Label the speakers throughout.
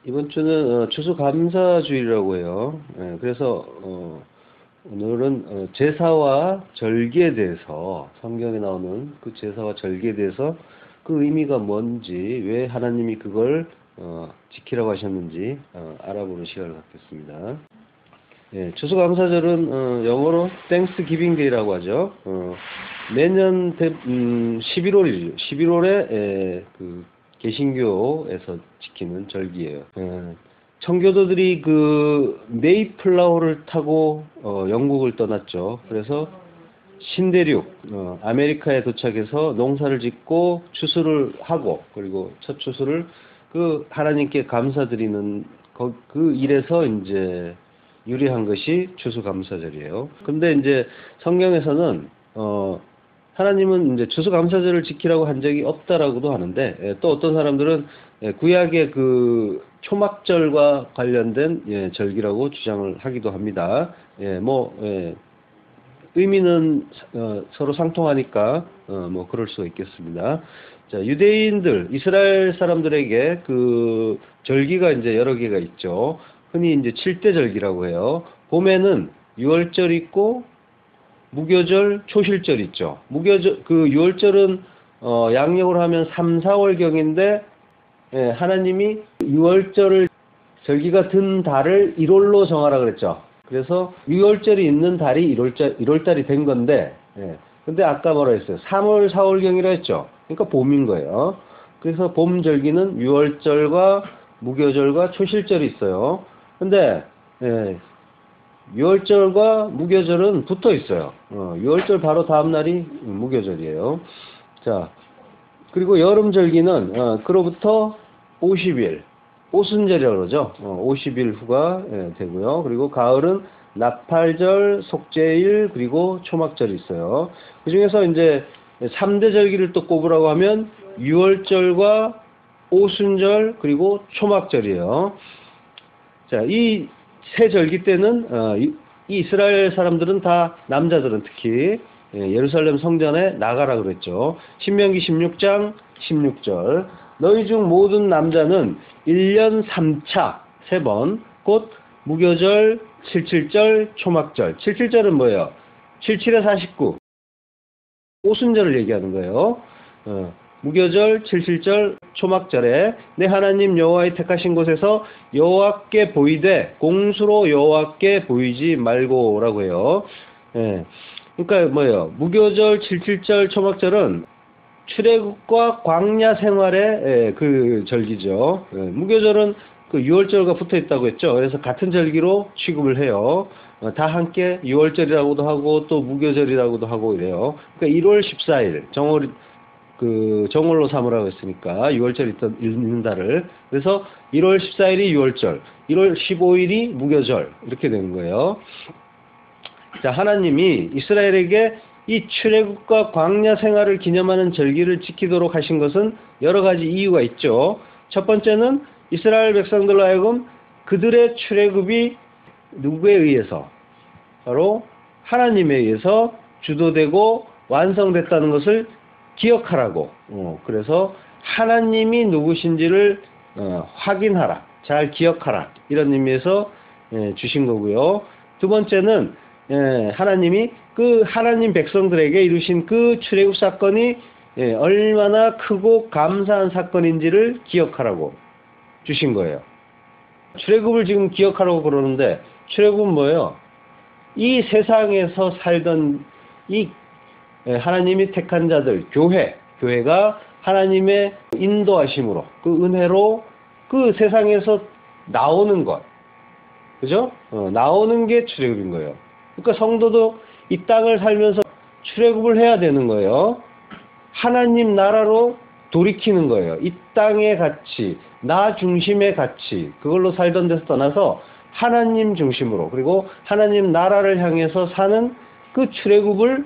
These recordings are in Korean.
Speaker 1: 이번 주는 추수감사주일이라고 해요. 그래서 오늘은 제사와 절기에 대해서, 성경에 나오는 그 제사와 절기에 대해서 그 의미가 뭔지, 왜 하나님이 그걸 지키라고 하셨는지 알아보는 시간을 갖겠습니다. 추수감사절은 영어로 Thanksgiving Day라고 하죠. 매년 11월이죠. 11월에 그 개신교에서 지키는 절기예요. 청교도들이 그 메이플라워를 타고 영국을 떠났죠. 그래서 신대륙 아메리카에 도착해서 농사를 짓고 추수를 하고, 그리고 첫 추수를 그 하나님께 감사드리는 그 일에서 이제 유래한 것이 추수감사절이에요. 근데 이제 성경에서는 하나님은 이제 추수감사절을 지키라고 한 적이 없다라고도 하는데, 또 어떤 사람들은 구약의 그 초막절과 관련된 절기라고 주장을 하기도 합니다. 의미는 서로 상통하니까 뭐 그럴 수가 있겠습니다. 자, 유대인들, 이스라엘 사람들에게 그 절기가 이제 여러 개가 있죠. 흔히 이제 7대 절기라고 해요. 봄에는 유월절 있고 무교절, 초실절 있죠. 그 유월절은 양력으로 하면 3, 4월경인데, 하나님이 유월절을 절기가 든 달을 1월로 정하라 그랬죠. 그래서 유월절이 있는 달이 1월달이 된 건데, 근데 아까 뭐라 했어요? 3월, 4월경이라 했죠. 그러니까 봄인 거예요. 그래서 봄 절기는 유월절과 무교절과 초실절이 있어요. 근데 유월절과 무교절은 붙어 있어요. 유월절 바로 다음 날이 무교절이에요. 자, 그리고 여름절기는 그로부터 50일, 오순절이라고 그러죠. 50일 후가 되고요. 그리고 가을은 나팔절, 속죄일, 그리고 초막절이 있어요. 그 중에서 이제 3대 절기를 또 꼽으라고 하면 유월절과 오순절, 그리고 초막절이에요. 자, 이 세 절기 때는 이 이스라엘 사람들은 다, 남자들은 특히 예루살렘 성전에 나가라 그랬죠. 신명기 16장 16절, 너희 중 모든 남자는 1년 3차 3번 곧 무교절, 77절, 초막절. 77절은 뭐예요? 77에 49 오순절을 얘기하는 거예요. 무교절, 77절, 초막절에 내 하나님 여호와의 택하신 곳에서 여호와께 보이되 공수로 여호와께 보이지 말고라고 해요. 그러니까 뭐예요? 무교절, 77절, 초막절은 출애굽과 광야 생활의 그 절기죠. 무교절은 그 유월절과 붙어 있다고 했죠. 그래서 같은 절기로 취급을 해요. 다 함께 유월절이라고도 하고 또 무교절이라고도 하고 이래요. 그러니까 1월 14일 정월로 삼으라고 했으니까 6월절 있는 달을, 그래서 1월 14일이 유월절, 1월 15일이 무교절, 이렇게 되는 거예요. 자, 하나님이 이스라엘에게 이 출애굽과 광야 생활을 기념하는 절기를 지키도록 하신 것은 여러 가지 이유가 있죠. 첫 번째는 이스라엘 백성들로 하여금 그들의 출애굽이 누구에 의해서? 바로 하나님에 의해서 주도되고 완성됐다는 것을 기억하라고. 그래서 하나님이 누구신지를 확인하라, 잘 기억하라, 이런 의미에서 주신 거고요. 두 번째는 하나님이 그 하나님 백성들에게 이루신 그 출애굽 사건이 얼마나 크고 감사한 사건인지를 기억하라고 주신 거예요. 출애굽을 지금 기억하라고 그러는데, 출애굽은 뭐예요? 이 세상에서 살던 이 하나님이 택한 자들, 교회가 하나님의 인도하심으로, 그 은혜로 그 세상에서 나오는 것, 그죠? 나오는 게 출애굽인 거예요. 그러니까 성도도 이 땅을 살면서 출애굽을 해야 되는 거예요. 하나님 나라로 돌이키는 거예요. 이 땅의 가치, 나 중심의 가치, 그걸로 살던 데서 떠나서 하나님 중심으로, 그리고 하나님 나라를 향해서 사는 그 출애굽을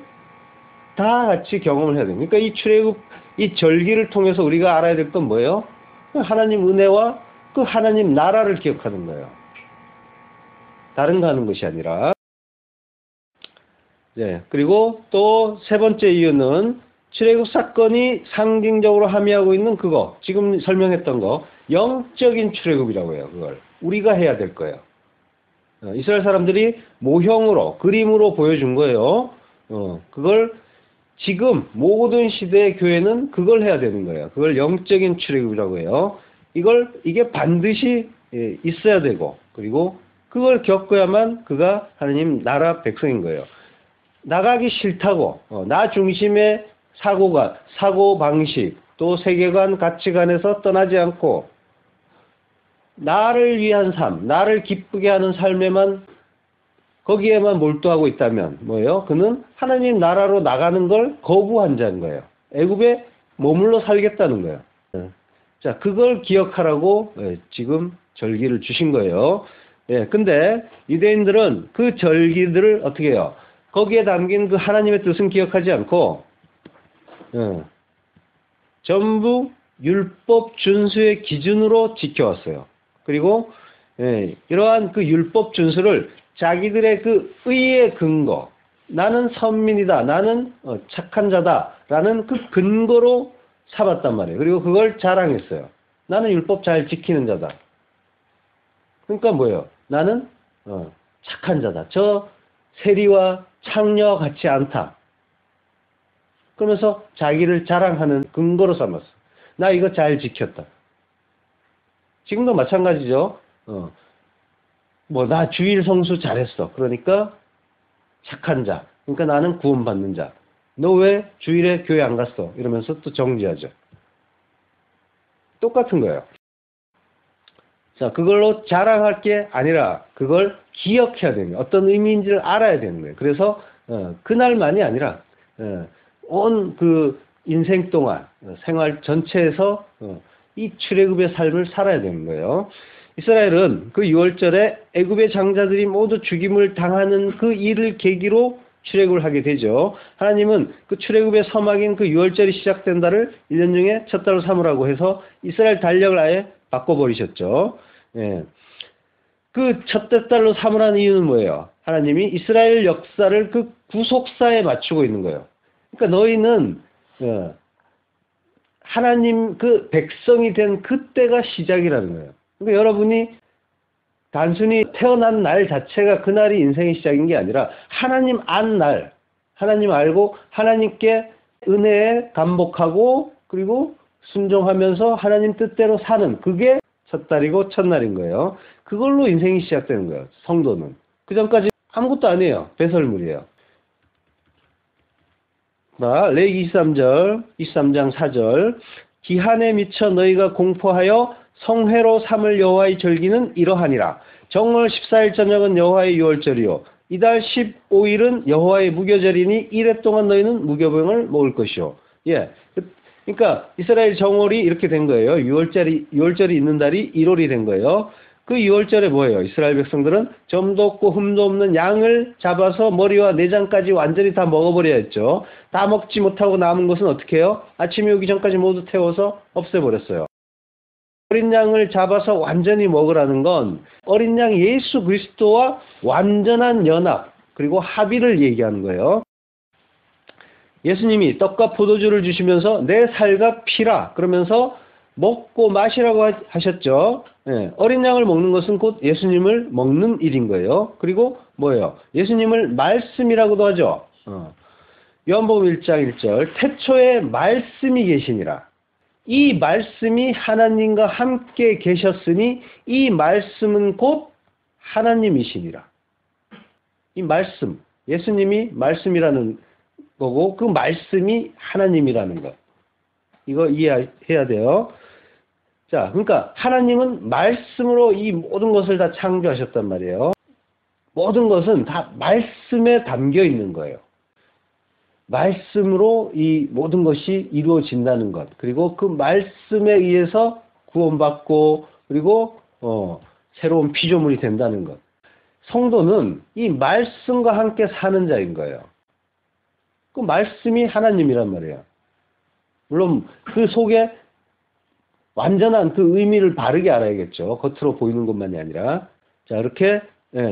Speaker 1: 다 같이 경험을 해야 됩니다. 그러니까 이 출애굽, 이 절기를 통해서 우리가 알아야 될 건 뭐예요? 하나님 은혜와 그 하나님 나라를 기억하는 거예요. 다른 거 하는 것이 아니라. 네, 그리고 또 세 번째 이유는 출애굽 사건이 상징적으로 함의하고 있는 그거, 지금 설명했던 거, 영적인 출애굽이라고 해요. 그걸 우리가 해야 될 거예요. 이스라엘 사람들이 모형으로, 그림으로 보여준 거예요. 그걸 지금 모든 시대의 교회는 그걸 해야 되는 거예요. 그걸 영적인 출애굽이라고 해요. 이게 반드시 있어야 되고, 그리고 그걸 겪어야만 그가 하나님 나라 백성인 거예요. 나가기 싫다고, 나 중심의 사고 방식, 또 세계관, 가치관에서 떠나지 않고, 나를 위한 삶, 나를 기쁘게 하는 삶에만, 거기에만 몰두하고 있다면, 뭐예요? 그는 하나님 나라로 나가는 걸 거부한 자인 거예요. 애굽에 머물러 살겠다는 거예요. 자, 그걸 기억하라고 지금 절기를 주신 거예요. 근데 유대인들은 그 절기들을 어떻게 해요? 거기에 담긴 그 하나님의 뜻은 기억하지 않고, 전부 율법 준수의 기준으로 지켜왔어요. 그리고 이러한 그 율법 준수를 자기들의 그 의의 근거, 나는 선민이다, 나는 착한 자다라는 그 근거로 삼았단 말이에요. 그리고 그걸 자랑했어요. 나는 율법 잘 지키는 자다. 그러니까 뭐예요? 나는 착한 자다. 저 세리와 창녀와 같지 않다. 그러면서 자기를 자랑하는 근거로 삼았어. 나 이거 잘 지켰다. 지금도 마찬가지죠. 나 주일 성수 잘했어. 그러니까 착한 자. 그러니까 나는 구원받는 자. 너 왜 주일에 교회 안 갔어? 이러면서 또 정지하죠. 똑같은 거예요. 자, 그걸로 자랑할 게 아니라 그걸 기억해야 되는 거예요. 어떤 의미인지를 알아야 되는 거예요. 그래서 그날만이 아니라 온 그 인생 동안 생활 전체에서 이 출애굽의 삶을 살아야 되는 거예요. 이스라엘은 그 6월절에 애굽의 장자들이 모두 죽임을 당하는 그 일을 계기로 출애굽을 하게 되죠. 하나님은 그 출애굽의 서막인 그 6월절이 시작된 달을 1년 중에 첫 달로 삼으라고 해서 이스라엘 달력을 아예 바꿔버리셨죠. 그 첫째 달로 삼으라는 이유는 뭐예요? 하나님이 이스라엘 역사를 그 구속사에 맞추고 있는 거예요. 그러니까 너희는 하나님 그 백성이 된 그때가 시작이라는 거예요. 그러니까 여러분이 단순히 태어난 날 자체가 그날이 인생의 시작인 게 아니라 하나님 안 날, 하나님 알고 하나님께 은혜에 감복하고 그리고 순종하면서 하나님 뜻대로 사는 그게 첫 달이고 첫날인 거예요. 그걸로 인생이 시작되는 거예요. 성도는. 그 전까지 아무것도 아니에요. 배설물이에요. 자, 레위기 23장 4절. 기한에 미쳐 너희가 공포하여 성회로 삼을 여호와의 절기는 이러하니라. 정월 14일 저녁은 여호와의 유월절이요 이달 15일은 여호와의 무교절이니 이래 동안 너희는 무교병을 먹을 것이요. 그러니까 이스라엘 정월이 이렇게 된 거예요. 유월절이 있는 달이 1월이 된 거예요. 그 2월절에 뭐예요? 이스라엘 백성들은 점도 없고 흠도 없는 양을 잡아서 머리와 내장까지 완전히 다 먹어버려야 했죠. 다 먹지 못하고 남은 것은 어떻게 해요? 아침이 오기 전까지 모두 태워서 없애버렸어요. 어린 양을 잡아서 완전히 먹으라는 건 어린 양 예수 그리스도와 완전한 연합 그리고 합의를 얘기하는 거예요. 예수님이 떡과 포도주를 주시면서 내 살과 피라 그러면서 먹고 마시라고 하셨죠. 어린 양을 먹는 것은 곧 예수님을 먹는 일인 거예요. 그리고 뭐예요? 예수님을 말씀이라고도 하죠. 요한복음 1장 1절 태초에 말씀이 계시니라. 이 말씀이 하나님과 함께 계셨으니 이 말씀은 곧 하나님이시니라. 이 말씀, 예수님이 말씀이라는 거고 그 말씀이 하나님이라는 것. 이거 이해해야 돼요. 자, 그러니까 하나님은 말씀으로 이 모든 것을 다 창조하셨단 말이에요. 모든 것은 다 말씀에 담겨 있는 거예요. 말씀으로 이 모든 것이 이루어진다는 것. 그리고 그 말씀에 의해서 구원받고 그리고 새로운 피조물이 된다는 것. 성도는 이 말씀과 함께 사는 자인 거예요. 그 말씀이 하나님이란 말이에요. 물론 그 속에 완전한 그 의미를 바르게 알아야겠죠. 겉으로 보이는 것만이 아니라. 자, 이렇게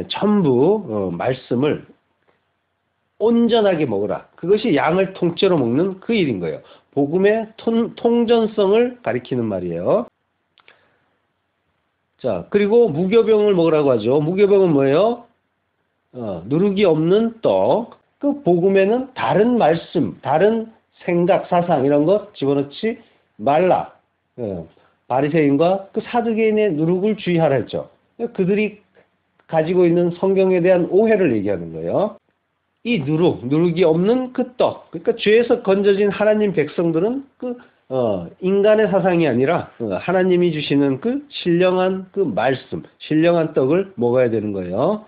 Speaker 1: 전부 말씀을 온전하게 먹으라. 그것이 양을 통째로 먹는 그 일인 거예요. 복음의 통전성을 가리키는 말이에요. 자, 그리고 무교병을 먹으라고 하죠. 무교병은 뭐예요? 누룩이 없는 떡. 그 복음에는 다른 말씀, 다른 생각, 사상 이런 것 집어넣지 말라. 바리새인과 그 사두개인의 누룩을 주의하라 했죠. 그들이 가지고 있는 성경에 대한 오해를 얘기하는 거예요. 이 누룩이 없는 그 떡. 그러니까 죄에서 건져진 하나님 백성들은 인간의 사상이 아니라 하나님이 주시는 그 신령한 그 말씀, 신령한 떡을 먹어야 되는 거예요.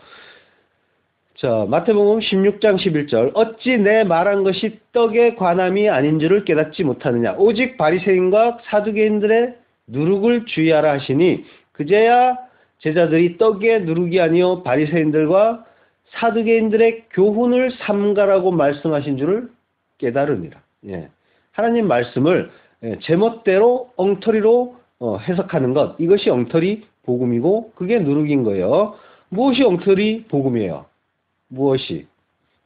Speaker 1: 자, 마태복음 16장 11절. 어찌 내 말한 것이 떡의 관함이 아닌 줄을 깨닫지 못하느냐. 오직 바리새인과 사두개인들의 누룩을 주의하라 하시니 그제야 제자들이 떡의 누룩이 아니요 바리새인들과 사두개인들의 교훈을 삼가라고 말씀하신 줄을 깨달으니라. 예. 하나님 말씀을 제멋대로 엉터리로 해석하는 것, 이것이 엉터리 복음이고 그게 누룩인 거예요. 무엇이 엉터리 복음이에요? 무엇이?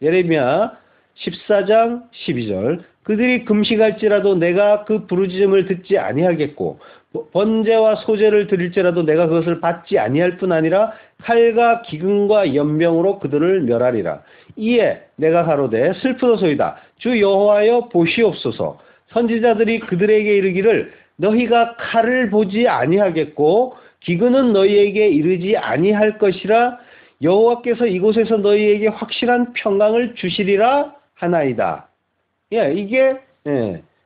Speaker 1: 예레미야 14장 12절. 그들이 금식할지라도 내가 그 부르짖음을 듣지 아니하겠고 번제와 소제를 드릴지라도 내가 그것을 받지 아니할 뿐 아니라 칼과 기근과 연병으로 그들을 멸하리라. 이에 내가 가로되 슬프도소이다. 주 여호와여 보시옵소서. 선지자들이 그들에게 이르기를 너희가 칼을 보지 아니하겠고 기근은 너희에게 이르지 아니할 것이라. 여호와께서 이곳에서 너희에게 확실한 평강을 주시리라 하나이다. 예, 이게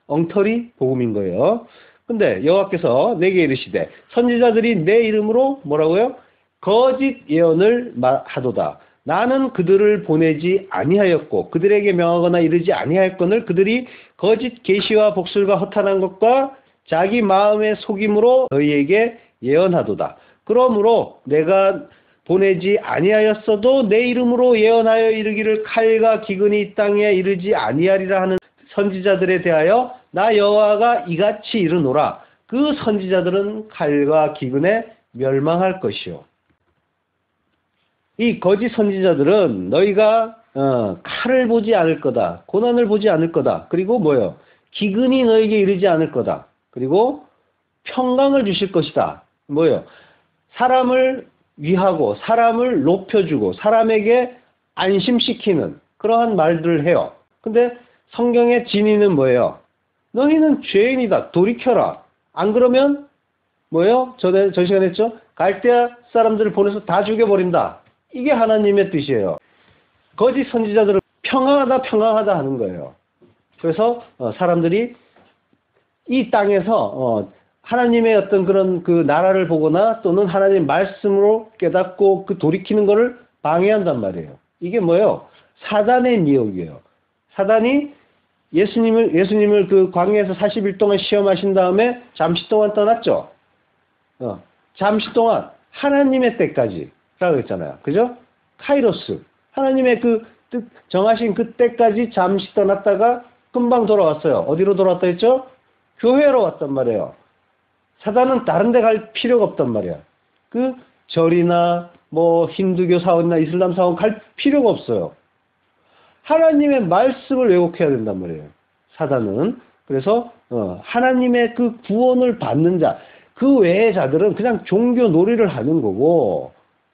Speaker 1: 엉터리 복음인 거예요. 근데 여호와께서 내게 이르시되 선지자들이 내 이름으로 뭐라고요? 거짓 예언을 하도다. 나는 그들을 보내지 아니하였고 그들에게 명하거나 이르지 아니하였거늘 그들이 거짓 계시와 복술과 허탄한 것과 자기 마음의 속임으로 너희에게 예언하도다. 그러므로 내가 보내지 아니하였어도 내 이름으로 예언하여 이르기를 칼과 기근이 이 땅에 이르지 아니하리라 하는 선지자들에 대하여 나 여호와가 이같이 이르노라. 그 선지자들은 칼과 기근에 멸망할 것이요. 이 거짓 선지자들은 너희가 칼을 보지 않을 거다. 고난을 보지 않을 거다. 그리고 뭐요? 기근이 너에게 이르지 않을 거다. 그리고 평강을 주실 것이다. 뭐요? 사람을 위하고 사람을 높여주고 사람에게 안심시키는 그러한 말들을 해요. 근데 성경의 진의는 뭐예요? 너희는 죄인이다. 돌이켜라. 안 그러면 뭐예요? 저 시간에 했죠? 갈대아 사람들을 보내서 다 죽여버린다. 이게 하나님의 뜻이에요. 거짓 선지자들은 평강하다 하는 거예요. 그래서 사람들이 이 땅에서 하나님의 어떤 그런 그 나라를 보거나 또는 하나님의 말씀으로 깨닫고 그 돌이키는 것을 방해한단 말이에요. 이게 뭐예요? 사단의 미혹이에요. 사단이 예수님을 그 광야에서 40일 동안 시험하신 다음에 잠시 동안 떠났죠. 잠시 동안 하나님의 때까지 라고 했잖아요. 그죠? 카이로스. 하나님의 그 뜻 정하신 그 때까지 잠시 떠났다가 금방 돌아왔어요. 어디로 돌아왔다 했죠? 교회로 왔단 말이에요. 사단은 다른 데 갈 필요가 없단 말이야. 그 절이나 뭐 힌두교 사원이나 이슬람 사원 갈 필요가 없어요. 하나님의 말씀을 왜곡해야 된단 말이에요. 사단은. 그래서 하나님의 그 구원을 받는 자, 그 외의 자들은 그냥 종교 놀이를 하는 거고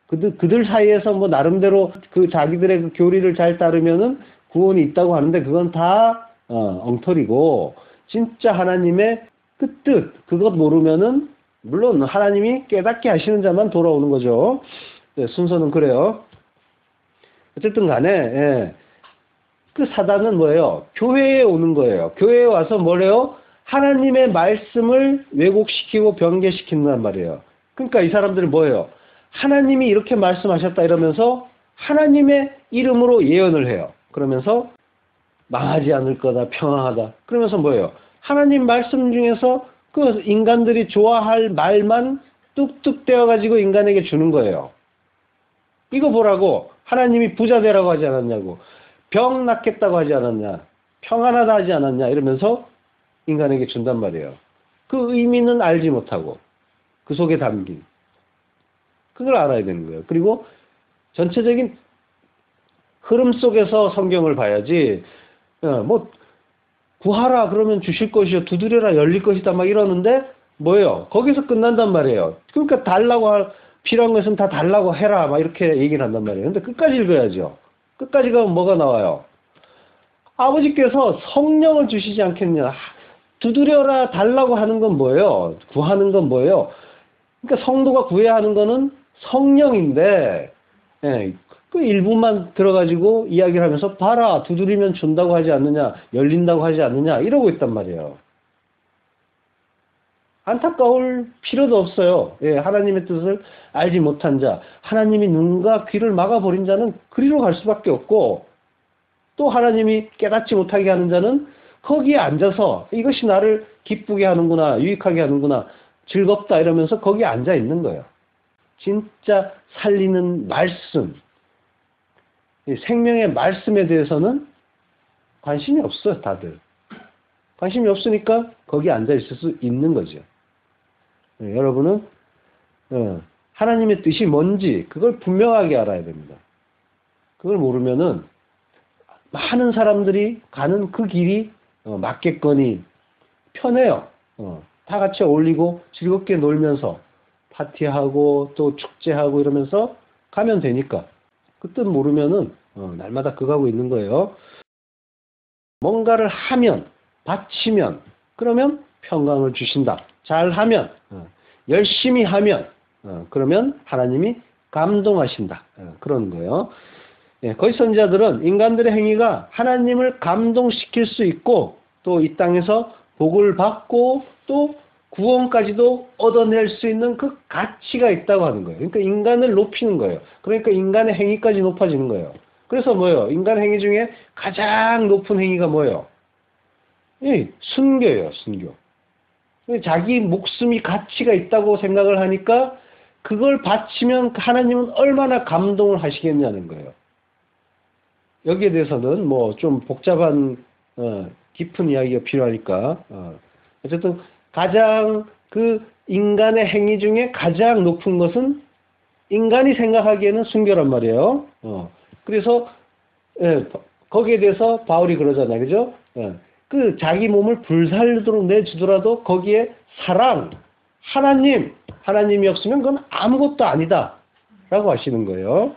Speaker 1: 그들 사이에서 뭐 나름대로 그 자기들의 그 교리를 잘 따르면은 구원이 있다고 하는데 그건 다 엉터리고 진짜 하나님의 그 뜻, 그것 모르면은, 물론 하나님이 깨닫게 하시는 자만 돌아오는 거죠. 네, 순서는 그래요. 어쨌든 간에, 그 사단은 뭐예요? 교회에 오는 거예요. 교회에 와서 뭐래요? 하나님의 말씀을 왜곡시키고 변개시킨단 말이에요. 그러니까 이 사람들은 뭐예요? 하나님이 이렇게 말씀하셨다 이러면서 하나님의 이름으로 예언을 해요. 그러면서 망하지 않을 거다, 평안하다. 그러면서 뭐예요? 하나님 말씀 중에서 그 인간들이 좋아할 말만 뚝뚝 떼어가지고 인간에게 주는 거예요. 이거 보라고 하나님이 부자 되라고 하지 않았냐고, 병 낫겠다고 하지 않았냐, 평안하다 하지 않았냐 이러면서 인간에게 준단 말이에요. 그 의미는 알지 못하고 그 속에 담긴 그걸 알아야 되는 거예요. 그리고 전체적인 흐름 속에서 성경을 봐야지 뭐 구하라 그러면 주실 것이요 두드려라 열릴 것이다 막 이러는데 뭐예요? 거기서 끝난단 말이에요. 그러니까 필요한 것은 다 달라고 해라 막 이렇게 얘기를 한단 말이에요. 근데 끝까지 읽어야죠. 끝까지 가면 뭐가 나와요? 아버지께서 성령을 주시지 않겠냐. 두드려라 달라고 하는 건 뭐예요? 구하는 건 뭐예요? 그러니까 성도가 구해야 하는 거는 성령인데 그 일부만 들어가지고 이야기를 하면서 봐라 두드리면 준다고 하지 않느냐 열린다고 하지 않느냐 이러고 있단 말이에요. 안타까울 필요도 없어요. 하나님의 뜻을 알지 못한 자, 하나님이 눈과 귀를 막아버린 자는 그리로 갈 수밖에 없고 또 하나님이 깨닫지 못하게 하는 자는 거기에 앉아서 이것이 나를 기쁘게 하는구나 유익하게 하는구나 즐겁다 이러면서 거기에 앉아 있는 거예요. 진짜 살리는 말씀 생명의 말씀에 대해서는 관심이 없어요. 다들 관심이 없으니까 거기에 앉아 있을 수 있는 거죠. 여러분은 하나님의 뜻이 뭔지 그걸 분명하게 알아야 됩니다. 그걸 모르면은 많은 사람들이 가는 그 길이 맞겠거니 편해요. 다 같이 어울리고 즐겁게 놀면서 파티하고 또 축제하고 이러면서 가면 되니까 그 뜻 모르면은 날마다 그거 하고 있는 거예요. 뭔가를 하면 바치면 그러면 평강을 주신다. 잘하면 열심히 하면 그러면 하나님이 감동하신다. 그런 거예요. 거짓 선지자들은 인간들의 행위가 하나님을 감동시킬 수 있고 또 이 땅에서 복을 받고 또 구원까지도 얻어낼 수 있는 그 가치가 있다고 하는 거예요. 그러니까 인간을 높이는 거예요. 그러니까 인간의 행위까지 높아지는 거예요. 그래서 뭐예요? 인간 행위 중에 가장 높은 행위가 뭐예요? 순교예요. 순교. 자기 목숨이 가치가 있다고 생각을 하니까 그걸 바치면 하나님은 얼마나 감동을 하시겠냐는 거예요. 여기에 대해서는 뭐 좀 복잡한 깊은 이야기가 필요하니까 어쨌든 가장 그 인간의 행위 중에 가장 높은 것은 인간이 생각하기에는 순교란 말이에요. 그래서 거기에 대해서 바울이 그러잖아요. 그죠? 그 자기 몸을 불살도록 내주더라도 거기에 사랑, 하나님이 없으면 그건 아무것도 아니다. 라고 하시는 거예요.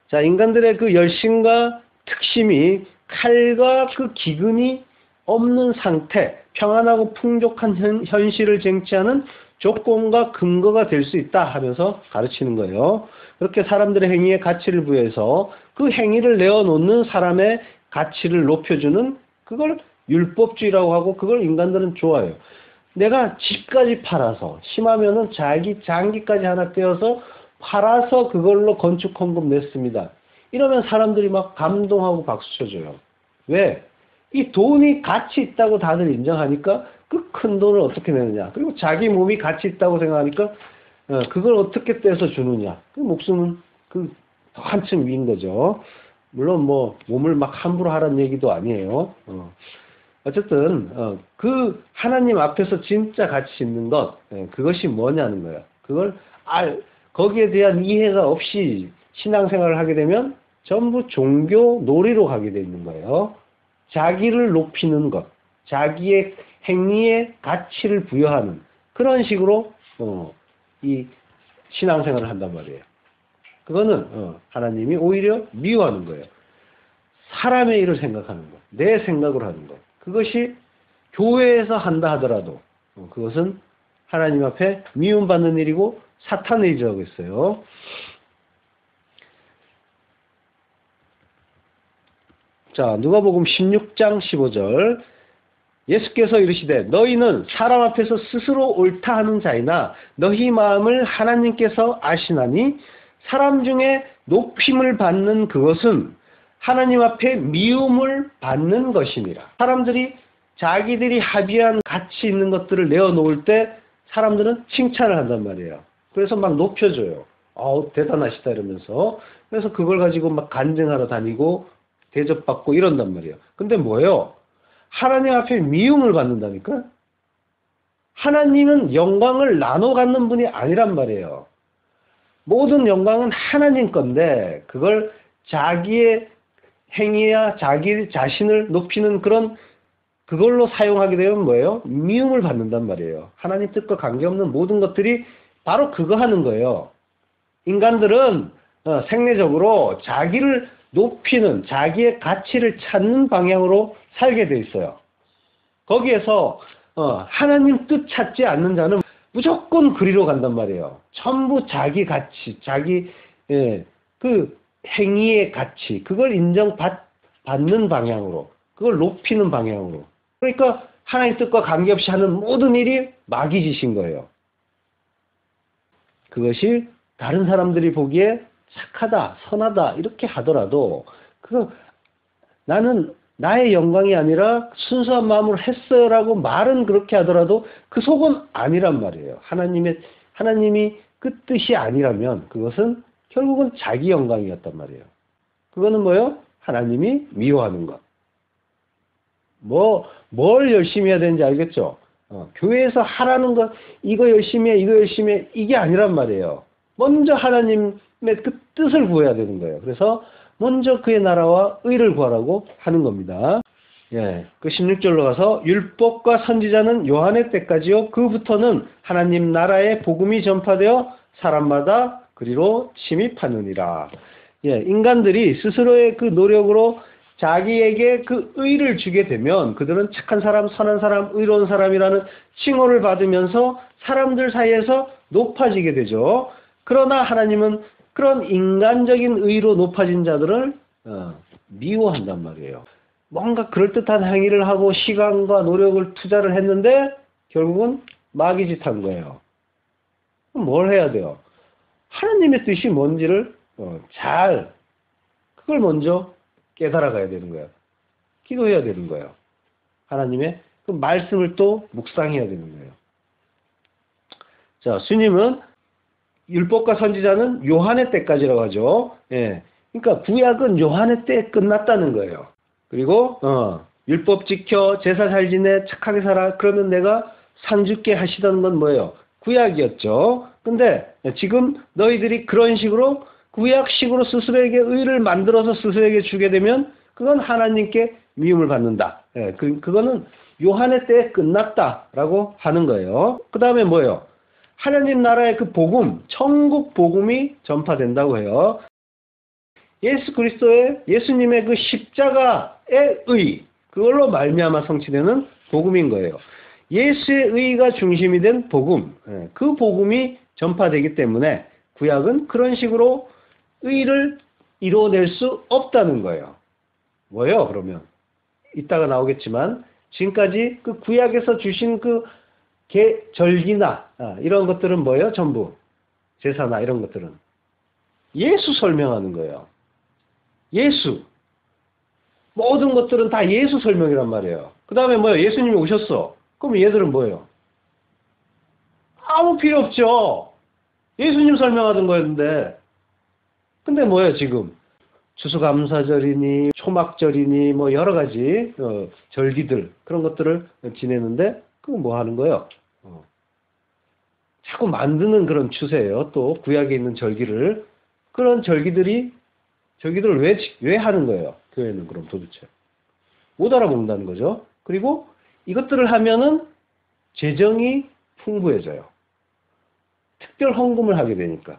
Speaker 1: 자, 인간들의 그 열심과 특심이 칼과 그 기근이 없는 상태, 평안하고 풍족한 현실을 쟁취하는 조건과 근거가 될 수 있다 하면서 가르치는 거예요. 그렇게 사람들의 행위에 가치를 부여해서 그 행위를 내어놓는 사람의 가치를 높여주는 그걸 율법주의라고 하고 그걸 인간들은 좋아해요. 내가 집까지 팔아서 심하면은 자기 장기까지 하나 떼어서 팔아서 그걸로 건축 헌금 냈습니다. 이러면 사람들이 막 감동하고 박수 쳐줘요. 왜? 이 돈이 가치 있다고 다들 인정하니까 그 큰 돈을 어떻게 내느냐. 그리고 자기 몸이 가치 있다고 생각하니까 그걸 어떻게 떼서 주느냐. 그 목숨은 그 한층 위인 거죠. 물론 뭐 몸을 막 함부로 하라는 얘기도 아니에요. 어쨌든 그 하나님 앞에서 진짜 가치 있는 것 그것이 뭐냐는 거예요. 그걸 거기에 대한 이해가 없이 신앙생활을 하게 되면 전부 종교 놀이로 가게 돼 있는 거예요. 자기를 높이는 것, 자기의 행위에 가치를 부여하는 그런 식으로 이 신앙생활을 한단 말이에요. 그거는 하나님이 오히려 미워하는 거예요. 사람의 일을 생각하는 것, 내 생각으로 하는 것. 그것이 교회에서 한다 하더라도 그것은 하나님 앞에 미움받는 일이고 사탄의 일이라고 했어요. 자, 누가복음 16장 15절. 예수께서 이르시되 너희는 사람 앞에서 스스로 옳다 하는 자이나 너희 마음을 하나님께서 아시나니 사람 중에 높임을 받는 그것은 하나님 앞에 미움을 받는 것입니다. 사람들이 자기들이 합의한 가치 있는 것들을 내어놓을 때 사람들은 칭찬을 한단 말이에요. 그래서 막 높여줘요. 대단하시다 이러면서. 그래서 그걸 가지고 막 간증하러 다니고 대접받고 이런단 말이에요. 근데 뭐예요? 하나님 앞에 미움을 받는다니까? 하나님은 영광을 나눠 갖는 분이 아니란 말이에요. 모든 영광은 하나님 건데 그걸 자기의 행위야 자기 자신을 높이는 그걸로 사용하게 되면 뭐예요? 미움을 받는단 말이에요. 하나님 뜻과 관계없는 모든 것들이 바로 그거 하는 거예요. 인간들은 생리적으로 자기를 높이는 자기의 가치를 찾는 방향으로 살게 돼 있어요. 거기에서 하나님 뜻 찾지 않는 자는 무조건 그리로 간단 말이에요. 전부 자기 가치, 자기 그 행위의 가치, 그걸 인정받는 방향으로, 그걸 높이는 방향으로. 그러니까 하나님 뜻과 관계없이 하는 모든 일이 마귀 짓인 거예요. 그것이 다른 사람들이 보기에 착하다, 선하다 이렇게 하더라도 나는 나의 영광이 아니라 순수한 마음으로 했어요라고 말은 그렇게 하더라도 그 속은 아니란 말이에요. 하나님이 그 뜻이 아니라면 그것은 결국은 자기 영광이었단 말이에요. 그거는 뭐예요? 하나님이 미워하는 것. 뭘 열심히 해야 되는지 알겠죠? 교회에서 하라는 것, 이거 열심히 해, 이거 열심히 해, 이게 아니란 말이에요. 먼저 하나님의 그 뜻을 구해야 되는 거예요. 그래서 먼저 그의 나라와 의를 구하라고 하는 겁니다. 예, 그 16절로 가서 율법과 선지자는 요한의 때까지요. 그부터는 하나님 나라의 복음이 전파되어 사람마다 그리로 침입하느니라. 예, 인간들이 스스로의 그 노력으로 자기에게 그 의를 주게 되면 그들은 착한 사람, 선한 사람, 의로운 사람이라는 칭호를 받으면서 사람들 사이에서 높아지게 되죠. 그러나 하나님은 그런 인간적인 의로 높아진 자들을 미워한단 말이에요. 뭔가 그럴듯한 행위를 하고 시간과 노력을 투자를 했는데 결국은 마귀짓한 거예요. 그럼 뭘 해야 돼요? 하나님의 뜻이 뭔지를 그걸 먼저 깨달아 가야 되는 거예요. 기도해야 되는 거예요. 하나님의 그 말씀을 또 묵상해야 되는 거예요. 자, 주님은 율법과 선지자는 요한의 때까지라고 하죠. 예. 그러니까 구약은 요한의 때에 끝났다는 거예요. 그리고 율법 지켜 제사 잘 지내 착하게 살아 그러면 내가 상 줄게 하시던 건 뭐예요? 구약이었죠. 근데 지금 너희들이 그런 식으로 구약식으로 스스로에게 의를 만들어서 스스로에게 주게 되면 그건 하나님께 미움을 받는다. 예, 그거는 요한의 때에 끝났다라고 하는 거예요. 그 다음에 뭐예요? 하나님 나라의 그 복음, 천국 복음이 전파된다고 해요. 예수님의 그 십자가의 의, 그걸로 말미암아 성취되는 복음인 거예요. 예수의 의가 중심이 된 복음, 그 복음이 전파되기 때문에 구약은 그런 식으로 의를 이루어낼 수 없다는 거예요. 뭐예요, 그러면? 이따가 나오겠지만, 지금까지 그 구약에서 주신 그 절기나 이런 것들은 뭐예요? 전부 제사나 이런 것들은 예수 설명하는 거예요. 예수. 모든 것들은 다 예수 설명이란 말이에요. 그 다음에 뭐예요? 예수님이 오셨어. 그럼 얘들은 뭐예요? 아무 필요 없죠. 예수님 설명하던 거였는데. 근데 뭐예요, 지금? 추수감사절이니 초막절이니 뭐 여러 가지 절기들 그런 것들을 지내는데 그거 뭐 하는 거예요? 자꾸 만드는 그런 추세예요. 또 구약에 있는 절기를 그런 절기들을 왜 하는 거예요? 교회는 그럼 도대체 못 알아본다는 거죠. 그리고 이것들을 하면은 재정이 풍부해져요. 특별 헌금을 하게 되니까.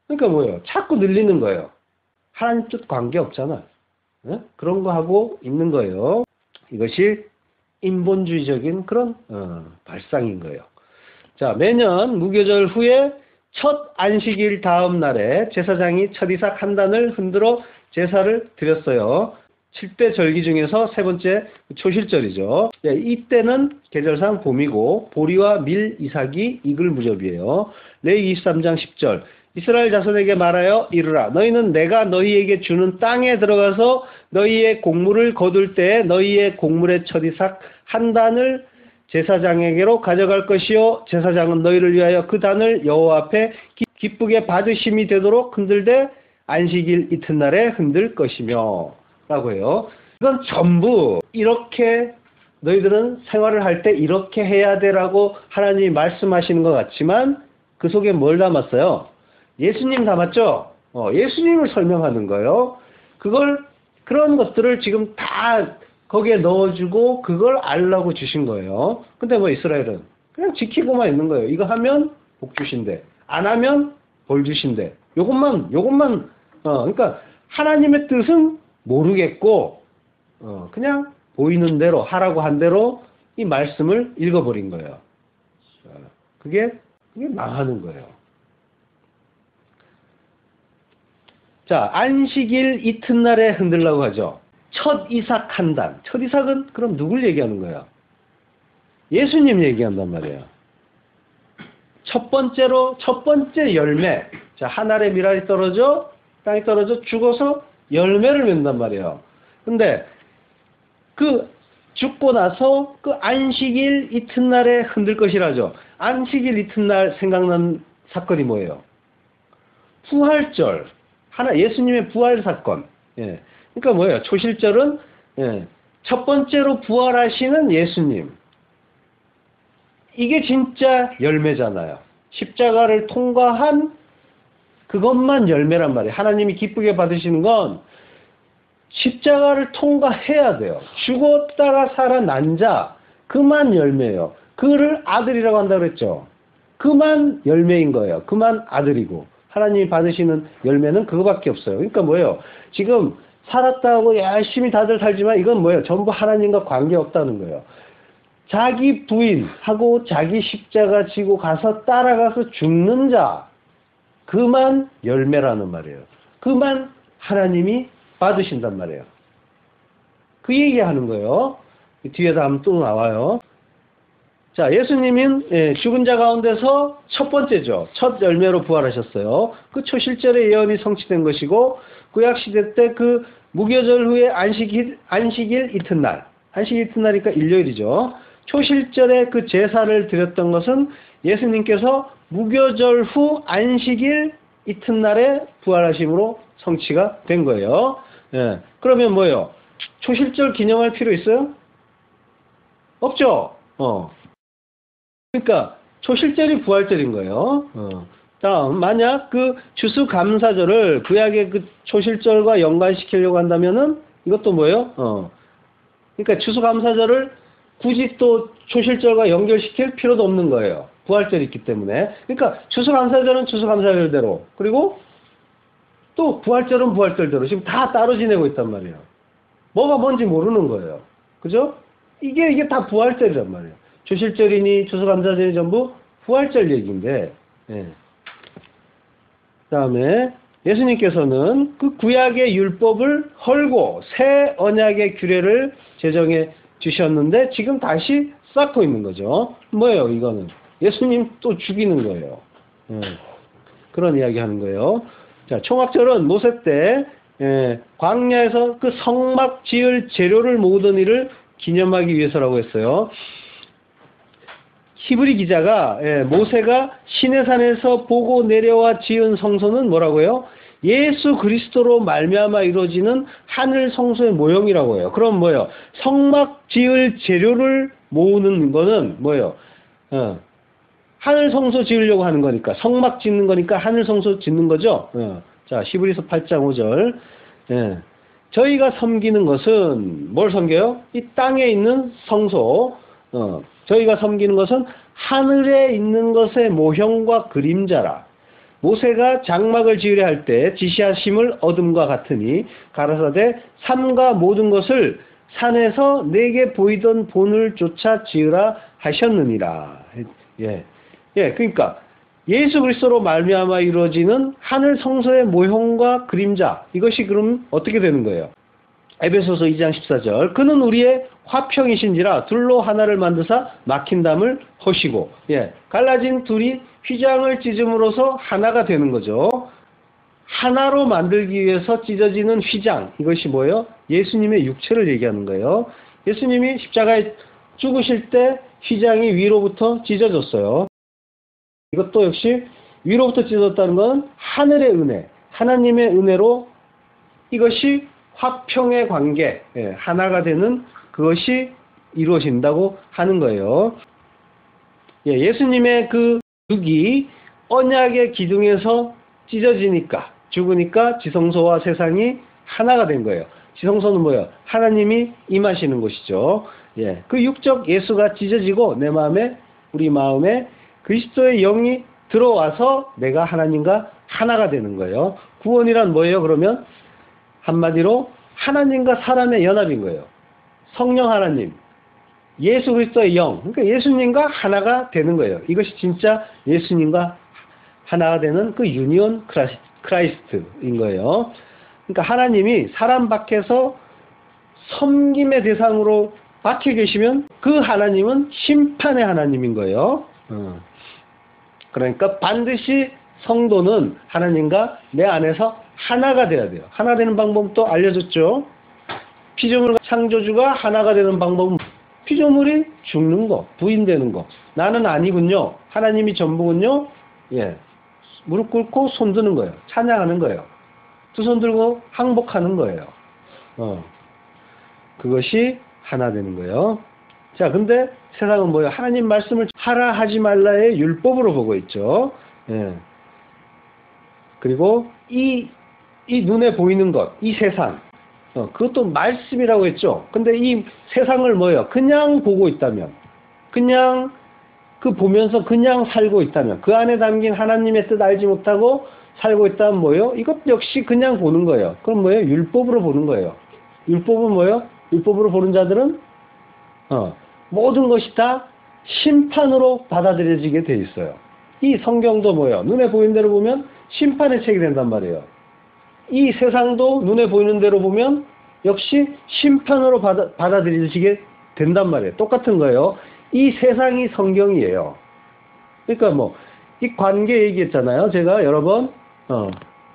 Speaker 1: 그러니까 뭐예요? 자꾸 늘리는 거예요. 하나님 뜻 관계 없잖아. 네? 그런 거 하고 있는 거예요. 이것이 인본주의적인 그런 발상인 거예요. 자, 매년 무교절 후에 첫 안식일 다음 날에 제사장이 첫 이삭 한 단을 흔들어 제사를 드렸어요. 7대 절기 중에서 세 번째 초실절이죠. 네, 이때는 계절상 봄이고 보리와 밀, 이삭이 익을 무렵이에요. 레위 23장 10절 이스라엘 자손에게 말하여 이르라 너희는 내가 너희에게 주는 땅에 들어가서 너희의 곡물을 거둘 때에 너희의 곡물의 첫 이삭 한 단을 제사장에게로 가져갈 것이요 제사장은 너희를 위하여 그 단을 여호와 앞에 기쁘게 받으심이 되도록 흔들되 안식일 이튿날에 흔들 것이며 라고 해요. 이건 전부 이렇게 너희들은 생활을 할 때 이렇게 해야 되라고 하나님이 말씀하시는 것 같지만 그 속에 뭘 담았어요? 예수님 담았죠? 예수님을 설명하는 거예요. 그런 것들을 지금 다 거기에 넣어주고 그걸 알라고 주신 거예요. 근데 뭐 이스라엘은 그냥 지키고만 있는 거예요. 이거 하면 복 주신대. 안 하면 벌 주신대. 요것만, 그러니까 하나님의 뜻은 모르겠고, 그냥 보이는 대로, 하라고 한 대로 이 말씀을 읽어버린 거예요. 그게 망하는 거예요. 자, 안식일 이튿날에 흔들라고 하죠. 첫 이삭 한 단. 첫 이삭은 그럼 누굴 얘기하는 거예요? 예수님 얘기한단 말이에요. 첫 번째 열매. 자, 한 알의 밀알이 떨어져, 땅에 떨어져 죽어서 열매를 맺는단 말이에요. 근데 그 죽고 나서 그 안식일 이튿날에 흔들 것이라죠. 안식일 이튿날 생각난 사건이 뭐예요? 부활절. 예수님의 부활 사건. 예. 그러니까 뭐예요? 초실절은 첫 번째로 부활하시는 예수님. 이게 진짜 열매잖아요. 십자가를 통과한 그것만 열매란 말이에요. 하나님이 기쁘게 받으시는 건 십자가를 통과해야 돼요. 죽었다가 살아난 자, 그만 열매예요. 그를 아들이라고 한다고 그랬죠. 그만 열매인 거예요. 그만 아들이고. 하나님이 받으시는 열매는 그거밖에 없어요. 그러니까 뭐예요? 지금 살았다고 열심히 다들 살지만 이건 뭐예요? 전부 하나님과 관계없다는 거예요. 자기 부인하고 자기 십자가 지고 가서 따라가서 죽는 자, 그만 열매라는 말이에요. 그만 하나님이 받으신단 말이에요. 그 얘기하는 거예요. 뒤에다 하면 또 나와요. 자, 예수님은 죽은 자 가운데서 첫 번째죠. 첫 열매로 부활하셨어요. 그 초실절의 예언이 성취된 것이고 구약시대 때 그 무교절 후에 안식일 이튿날. 안식일 이튿날이니까 일요일이죠. 초실절에 그 제사를 드렸던 것은 예수님께서 무교절 후 안식일 이튿날에 부활하심으로 성취가 된 거예요. 예. 그러면 뭐예요? 초실절 기념할 필요 있어요? 없죠? 그러니까 초실절이 부활절인 거예요. 다음, 만약 그 추수감사절을 구약의 그 초실절과 연관시키려고 한다면은 이것도 뭐예요? 그러니까 추수감사절을 굳이 또 초실절과 연결시킬 필요도 없는 거예요. 부활절이 있기 때문에. 그러니까 추수감사절은 추수감사절대로, 그리고 또 부활절은 부활절대로 지금 다 따로 지내고 있단 말이에요. 뭐가 뭔지 모르는 거예요. 그죠? 이게 다 부활절이란 말이에요. 초실절이니 추수감사절이 전부 부활절 얘기인데, 예. 다음에 예수님께서는 그 구약의 율법을 헐고 새 언약의 규례를 제정해 주셨는데 지금 다시 쌓고 있는 거죠. 뭐예요, 이거는? 예수님 또 죽이는 거예요. 그런 이야기 하는 거예요. 자, 총학절은 모세 때 광야에서 그 성막 지을 재료를 모으던 일을 기념하기 위해서라고 했어요. 히브리 기자가 모세가 시내산에서 보고 내려와 지은 성소는 뭐라고요? 예수 그리스도로 말미암아 이루어지는 하늘 성소의 모형이라고 해요. 그럼 뭐예요? 성막 지을 재료를 모으는 거는 뭐예요? 하늘 성소 지으려고 하는 거니까, 성막 짓는 거니까 하늘 성소 짓는 거죠. 자, 히브리서 8장 5절. 저희가 섬기는 것은 뭘 섬겨요? 이 땅에 있는 성소. 저희가 섬기는 것은 하늘에 있는 것의 모형과 그림자라. 모세가 장막을 지으려 할 때 지시하심을 얻음과 같으니 가라사대 삼가 모든 것을 산에서 내게 보이던 본을 쫓아 지으라 하셨느니라. 그러니까 예수 그리스도로 말미암아 이루어지는 하늘 성소의 모형과 그림자, 이것이 그럼 어떻게 되는 거예요? 에베소서 2장 14절. 그는 우리의 화평이신지라 둘로 하나를 만드사 막힌 담을 허시고. 갈라진 둘이 휘장을 찢음으로써 하나가 되는 거죠. 하나로 만들기 위해서 찢어지는 휘장. 이것이 뭐예요? 예수님의 육체를 얘기하는 거예요. 예수님이 십자가에 죽으실 때 휘장이 위로부터 찢어졌어요. 이것도 역시 위로부터 찢어졌다는 건 하늘의 은혜, 하나님의 은혜로 이것이 화평의 관계, 하나가 되는 그것이 이루어진다고 하는 거예요. 예, 예수님의 그 육이 언약의 기둥에서 찢어지니까, 죽으니까 지성소와 세상이 하나가 된 거예요. 지성소는 뭐예요? 하나님이 임하시는 곳이죠. 예, 그 육적 예수가 찢어지고 내 마음에, 우리 마음에 그리스도의 영이 들어와서 내가 하나님과 하나가 되는 거예요. 구원이란 뭐예요? 그러면 한마디로 하나님과 사람의 연합인 거예요. 성령 하나님, 예수 그리스도의 영, 그러니까 예수님과 하나가 되는 거예요. 이것이 진짜 예수님과 하나가 되는 그 유니온 크라이스트인 거예요. 그러니까 하나님이 사람 밖에서 섬김의 대상으로 박혀 계시면 그 하나님은 심판의 하나님인 거예요. 그러니까 반드시 성도는 하나님과 내 안에서 하나가 돼야 돼요. 하나 되는 방법도 알려줬죠. 피조물 창조주가 하나가 되는 방법은 피조물이 죽는 거, 부인되는 거. 나는 아니군요. 하나님이 전부군요. 예, 무릎 꿇고 손 드는 거예요. 찬양하는 거예요. 두 손 들고 항복하는 거예요. 그것이 하나 되는 거예요. 자, 근데 세상은 뭐예요? 하나님 말씀을 하라 하지 말라의 율법으로 보고 있죠. 예. 그리고 이 눈에 보이는 것, 이 세상, 그것도 말씀이라고 했죠. 근데 이 세상을 뭐예요? 그냥 보고 있다면, 그냥 그 보면서 그냥 살고 있다면, 그 안에 담긴 하나님의 뜻 알지 못하고 살고 있다면 뭐예요? 이것 역시 그냥 보는 거예요. 그럼 뭐예요? 율법으로 보는 거예요. 율법은 뭐예요? 율법으로 보는 자들은 모든 것이 다 심판으로 받아들여지게 돼 있어요. 이 성경도 뭐예요? 눈에 보이는 대로 보면 심판의 책이 된단 말이에요. 이 세상도 눈에 보이는 대로 보면 역시 심판으로 받아들여지게 된단 말이에요. 똑같은 거예요. 이 세상이 성경이에요. 그러니까 뭐 이 관계 얘기했잖아요. 제가 여러 번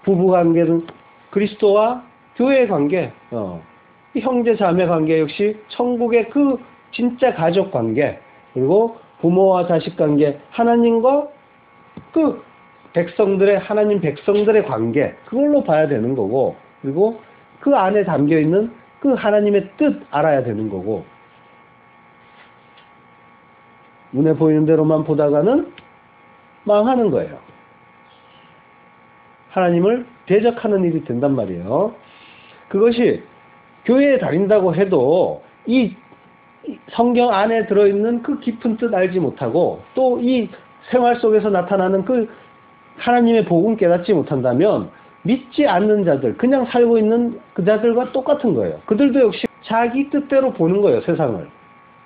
Speaker 1: 부부 관계는 그리스도와 교회의 관계, 이 형제 자매 관계 역시 천국의 그 진짜 가족 관계, 그리고 부모와 자식 관계, 하나님과 그 백성들의, 하나님 백성들의 관계, 그걸로 봐야 되는 거고, 그리고 그 안에 담겨 있는 그 하나님의 뜻 알아야 되는 거고, 눈에 보이는 대로만 보다가는 망하는 거예요. 하나님을 대적하는 일이 된단 말이에요. 그것이 교회에 다닌다고 해도 이 성경 안에 들어있는 그 깊은 뜻 알지 못하고 또 이 생활 속에서 나타나는 그 하나님의 복음 깨닫지 못한다면 믿지 않는 자들, 그냥 살고 있는 그 자들과 똑같은 거예요. 그들도 역시 자기 뜻대로 보는 거예요, 세상을.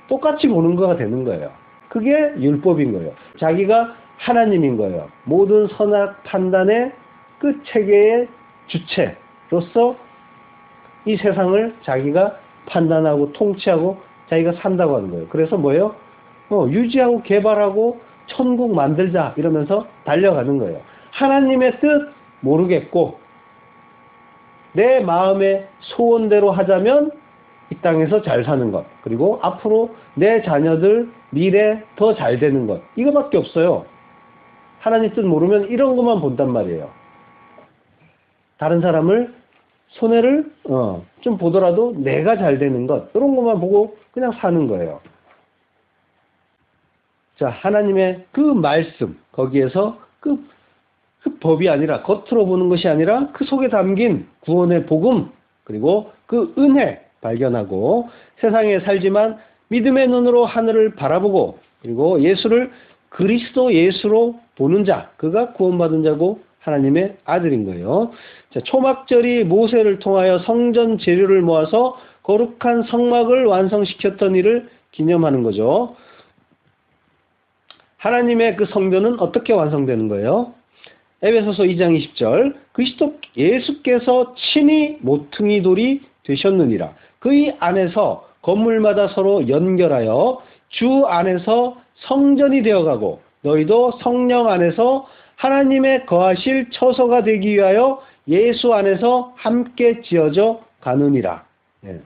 Speaker 1: 똑같이 보는 거가 되는 거예요. 그게 율법인 거예요. 자기가 하나님인 거예요. 모든 선악 판단의 그 체계의 주체로서 이 세상을 자기가 판단하고 통치하고 자기가 산다고 하는 거예요. 그래서 뭐예요? 유지하고 개발하고 천국 만들자 이러면서 달려가는 거예요. 하나님의 뜻 모르겠고 내 마음의 소원대로 하자면 이 땅에서 잘 사는 것, 그리고 앞으로 내 자녀들 미래 더 잘 되는 것, 이거밖에 없어요. 하나님 뜻 모르면 이런 것만 본단 말이에요. 다른 사람을 손해를 좀 보더라도 내가 잘 되는 것, 이런 것만 보고 그냥 사는 거예요. 자, 하나님의 그 말씀, 거기에서 그 법이 아니라, 겉으로 보는 것이 아니라 그 속에 담긴 구원의 복음, 그리고 그 은혜 발견하고 세상에 살지만 믿음의 눈으로 하늘을 바라보고, 그리고 예수를 그리스도 예수로 보는 자, 그가 구원받은 자고 하나님의 아들인 거예요. 자, 초막절이 모세를 통하여 성전 재료를 모아서 거룩한 성막을 완성시켰던 일을 기념하는 거죠. 하나님의 그 성전은 어떻게 완성되는 거예요? 에베소서 2장 20절, 그리스도 예수께서 친히 모퉁이 돌이 되셨느니라. 그의 안에서 건물마다 서로 연결하여 주 안에서 성전이 되어가고 너희도 성령 안에서 하나님의 거하실 처소가 되기 위하여 예수 안에서 함께 지어져 가느니라. 예.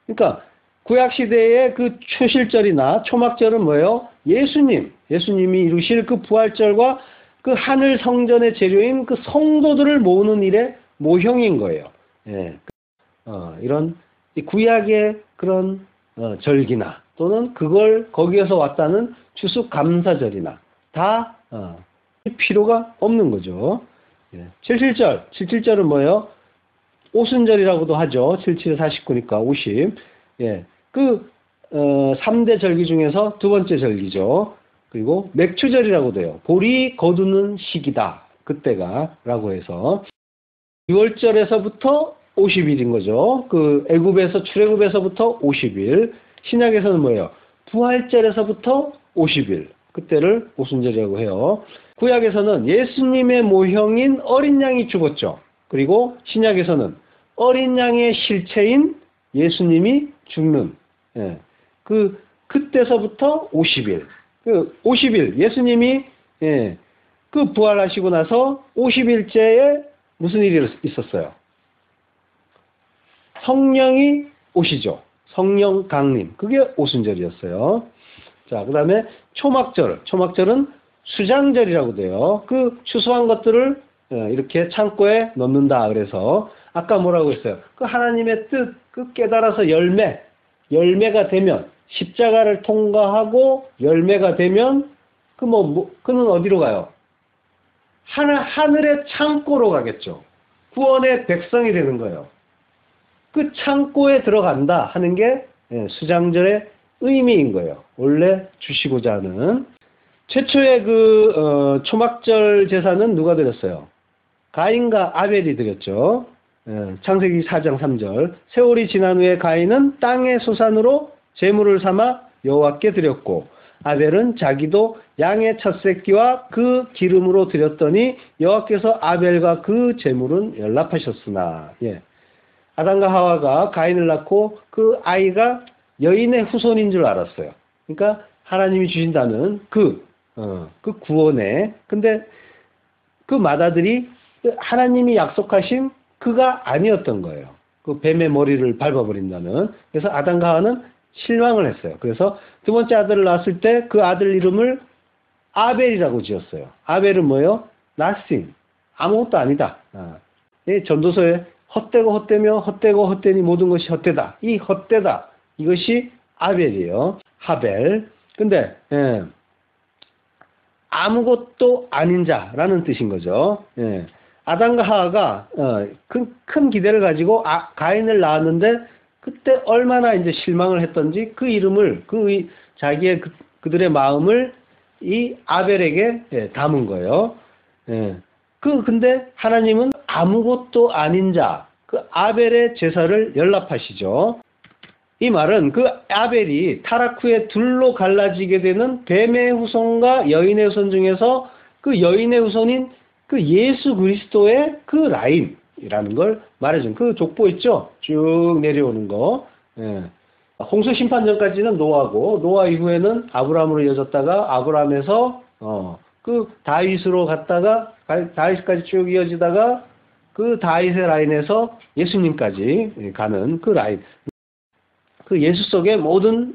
Speaker 1: 그러니까 구약시대의 그 초실절이나 초막절은 뭐예요? 예수님이 이루실 그 부활절과 그 하늘 성전의 재료인 그 성도들을 모으는 일의 모형인 거예요. 예. 이런 구약의 그런 절기나 또는 그걸 거기에서 왔다는 추수감사절이나 다 필요가 없는 거죠. 예. 77절은 뭐예요? 오순절이라고도 하죠. 77, 49니까 50. 예. 3대 절기 중에서 두 번째 절기죠. 그리고 맥추절이라고도 해요. 보리 거두는 시기다. 그때가 라고 해서 6월절에서부터 50일인 거죠. 출애굽에서부터 50일. 신약에서는 뭐예요? 부활절에서부터 50일. 그때를 오순절이라고 해요. 구약에서는 예수님의 모형인 어린 양이 죽었죠. 그리고 신약에서는 어린 양의 실체인 예수님이 죽는, 예. 그때서부터 50일. 50일, 예수님이, 예. 부활하시고 나서 50일째에 무슨 일이 있었어요? 성령이 오시죠. 성령 강림. 그게 오순절이었어요. 자, 그 다음에 초막절은 수장절이라고 돼요. 추수한 것들을 이렇게 창고에 넣는다. 그래서 아까 뭐라고 했어요? 하나님의 뜻, 깨달아서 열매가 되면 십자가를 통과하고 열매가 되면 그는 어디로 가요? 하늘의 창고로 가겠죠. 구원의 백성이 되는 거예요. 창고에 들어간다 하는 게 수장절의 의미인 거예요. 원래 주시고자 하는. 최초의 초막절 제사는 누가 드렸어요? 가인과 아벨이 드렸죠. 창세기 4장 3절. 세월이 지난 후에 가인은 땅의 소산으로 제물을 삼아 여호와께 드렸고 아벨은 자기도 양의 첫 새끼와 그 기름으로 드렸더니 여호와께서 아벨과 그 제물은 연락하셨으나. 예. 아담과 하와가 가인을 낳고 그 아이가 여인의 후손인 줄 알았어요. 그러니까 하나님이 주신다는 그 구원에. 근데 그 맏아들이 하나님이 약속하신 그가 아니었던 거예요. 뱀의 머리를 밟아버린다는. 그래서 아담과 하와는 실망을 했어요. 그래서 두 번째 아들을 낳았을 때 그 아들 이름을 아벨이라고 지었어요. 아벨은 뭐예요? nothing. 아무것도 아니다. 전도서에 헛되고 헛되며 헛되고 헛되니 모든 것이 헛되다. 이 헛되다. 이것이 아벨이에요. 하벨. 근데 아무것도 아닌 자라는 뜻인 거죠. 예. 아담과 하와가 큰 기대를 가지고 가인을 낳았는데 그때 얼마나 이제 실망을 했던지 그 이름을 자기의 그들의 마음을 이 아벨에게 담은 거예요. 예. 근데 하나님은 아무것도 아닌 자, 아벨의 제사를 연락하시죠. 이 말은 아벨이 타락 후에 둘로 갈라지게 되는 뱀의 후손과 여인의 후손 중에서 여인의 후손인 예수 그리스도의 라인이라는 걸 말해준 족보 있죠? 쭉 내려오는 거. 예. 홍수 심판 전까지는 노아고, 노아 이후에는 아브라함으로 이어졌다가 아브라함에서 다윗으로 갔다가 다윗까지 쭉 이어지다가 다윗의 라인에서 예수님까지 가는 라인. 예수 속에 모든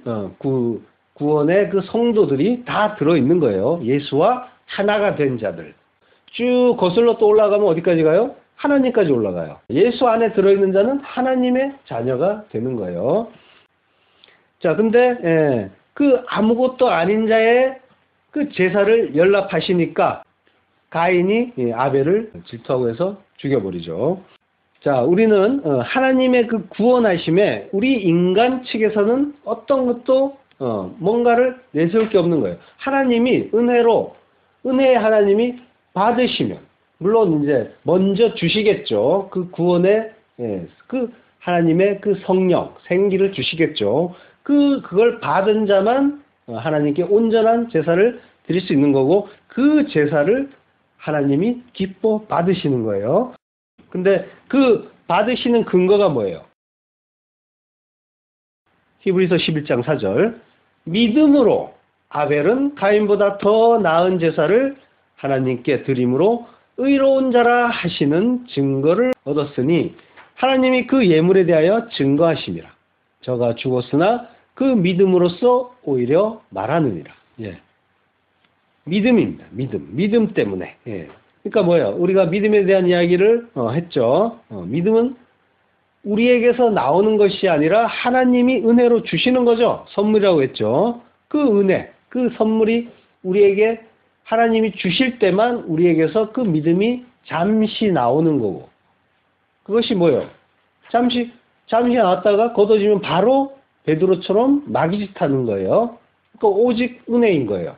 Speaker 1: 구원의 성도들이 다 들어있는 거예요. 예수와 하나가 된 자들. 쭉 거슬러 또 올라가면 어디까지 가요? 하나님까지 올라가요. 예수 안에 들어있는 자는 하나님의 자녀가 되는 거예요. 자, 근데 아무것도 아닌 자의 제사를 연락하시니까 가인이 아벨을 질투하고 해서 죽여버리죠. 자, 우리는 하나님의 구원하심에 우리 인간 측에서는 어떤 것도 뭔가를 내세울 게 없는 거예요. 하나님이 은혜의 하나님이 받으시면, 물론 이제 먼저 주시겠죠. 구원의 하나님의 성령, 생기를 주시겠죠. 그걸 받은 자만 하나님께 온전한 제사를 드릴 수 있는 거고, 그 제사를 하나님이 기뻐 받으시는 거예요. 근데 받으시는 근거가 뭐예요? 히브리서 11장 4절. 믿음으로 아벨은 가인보다 더 나은 제사를 하나님께 드림으로 의로운 자라 하시는 증거를 얻었으니 하나님이 그 예물에 대하여 증거하심이라. 저가 죽었으나 그 믿음으로써 오히려 말하느니라. 예. 믿음입니다. 믿음 때문에. 예. 그러니까 뭐예요? 우리가 믿음에 대한 이야기를 했죠. 믿음은 우리에게서 나오는 것이 아니라 하나님이 은혜로 주시는 거죠. 선물이라고 했죠. 그 은혜, 그 선물이 우리에게 하나님이 주실 때만 우리에게서 그 믿음이 잠시 나오는 거고. 그것이 뭐예요? 잠시 나왔다가 걷어지면 바로 베드로처럼 마귀짓 하는 거예요. 그러니까 오직 은혜인 거예요.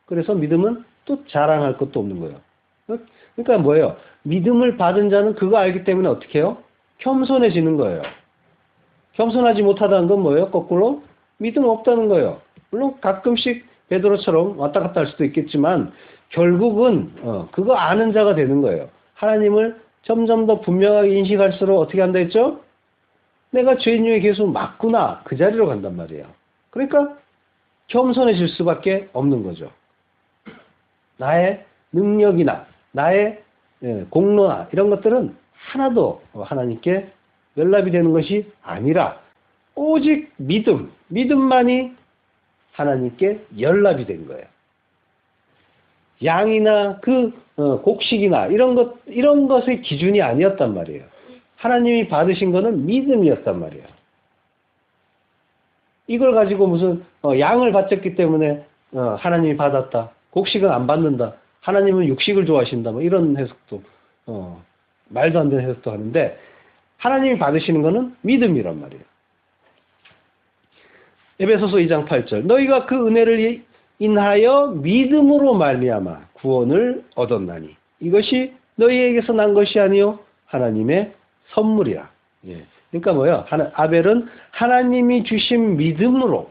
Speaker 1: 그래서 믿음은 또 자랑할 것도 없는 거예요. 그러니까 뭐예요? 믿음을 받은 자는 그거 알기 때문에 어떻게 해요? 겸손해지는 거예요. 겸손하지 못하다는 건 뭐예요? 거꾸로 믿음 없다는 거예요. 물론 가끔씩 베드로처럼 왔다 갔다 할 수도 있겠지만 결국은 그거 아는 자가 되는 거예요. 하나님을 점점 더 분명하게 인식할수록 어떻게 한다 했죠? 내가 죄인 중에 계속 맞구나. 그 자리로 간단 말이에요. 그러니까 겸손해질 수밖에 없는 거죠. 나의 능력이나 나의 공로나 이런 것들은 하나도 하나님께 연락이 되는 것이 아니라 오직 믿음만이 하나님께 연락이 된 거예요. 양이나 곡식이나 이런 것의 기준이 아니었단 말이에요. 하나님이 받으신 거는 믿음이었단 말이에요. 이걸 가지고 무슨 양을 바쳤기 때문에 하나님이 받았다. 곡식은 안 받는다. 하나님은 육식을 좋아하신다. 뭐 이런 해석도 말도 안 되는 해석도 하는데 하나님이 받으시는 거는 믿음이란 말이에요. 에베소서 2장 8절 너희가 그 은혜를 인하여 믿음으로 말미암아 구원을 얻었나니 이것이 너희에게서 난 것이 아니요 하나님의 선물이라. 예. 그러니까 뭐예요? 아벨은 하나님이 주신 믿음으로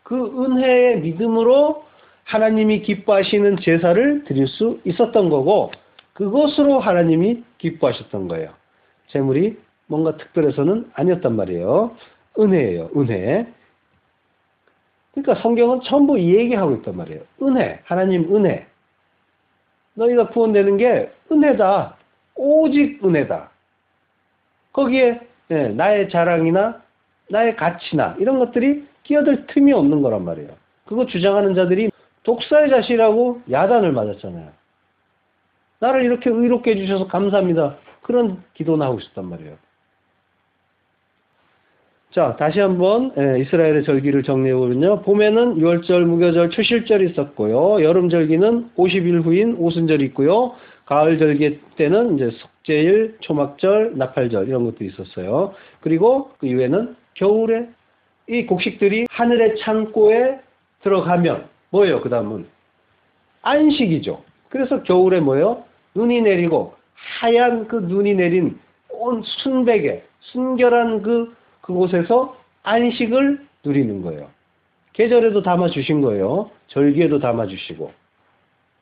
Speaker 1: 그 은혜의 믿음으로 하나님이 기뻐하시는 제사를 드릴 수 있었던 거고 그것으로 하나님이 기뻐하셨던 거예요. 제물이 뭔가 특별해서는 아니었단 말이에요. 은혜예요. 은혜. 그러니까 성경은 전부 이 얘기하고 있단 말이에요. 은혜. 하나님 은혜. 너희가 구원되는 게 은혜다. 오직 은혜다. 거기에 나의 자랑이나 나의 가치나 이런 것들이 끼어들 틈이 없는 거란 말이에요. 그거 주장하는 자들이 독사의 자식이라고 야단을 맞았잖아요. 나를 이렇게 의롭게 해주셔서 감사합니다. 그런 기도나 하고 있었단 말이에요. 자, 다시 한번 이스라엘의 절기를 정리해보면요. 봄에는 유월절, 무교절, 초실절이 있었고요. 여름절기는 50일 후인 오순절이 있고요. 가을절기 때는 이제 속죄일, 초막절, 나팔절 이런 것도 있었어요. 그리고 그 이후에는 겨울에 이 곡식들이 하늘의 창고에 들어가면 뭐예요? 그 다음은 안식이죠. 그래서 겨울에 뭐예요? 눈이 내리고 하얀 그 눈이 내린 온 순백에 순결한 그곳에서 안식을 누리는 거예요. 계절에도 담아주신 거예요. 절기에도 담아주시고.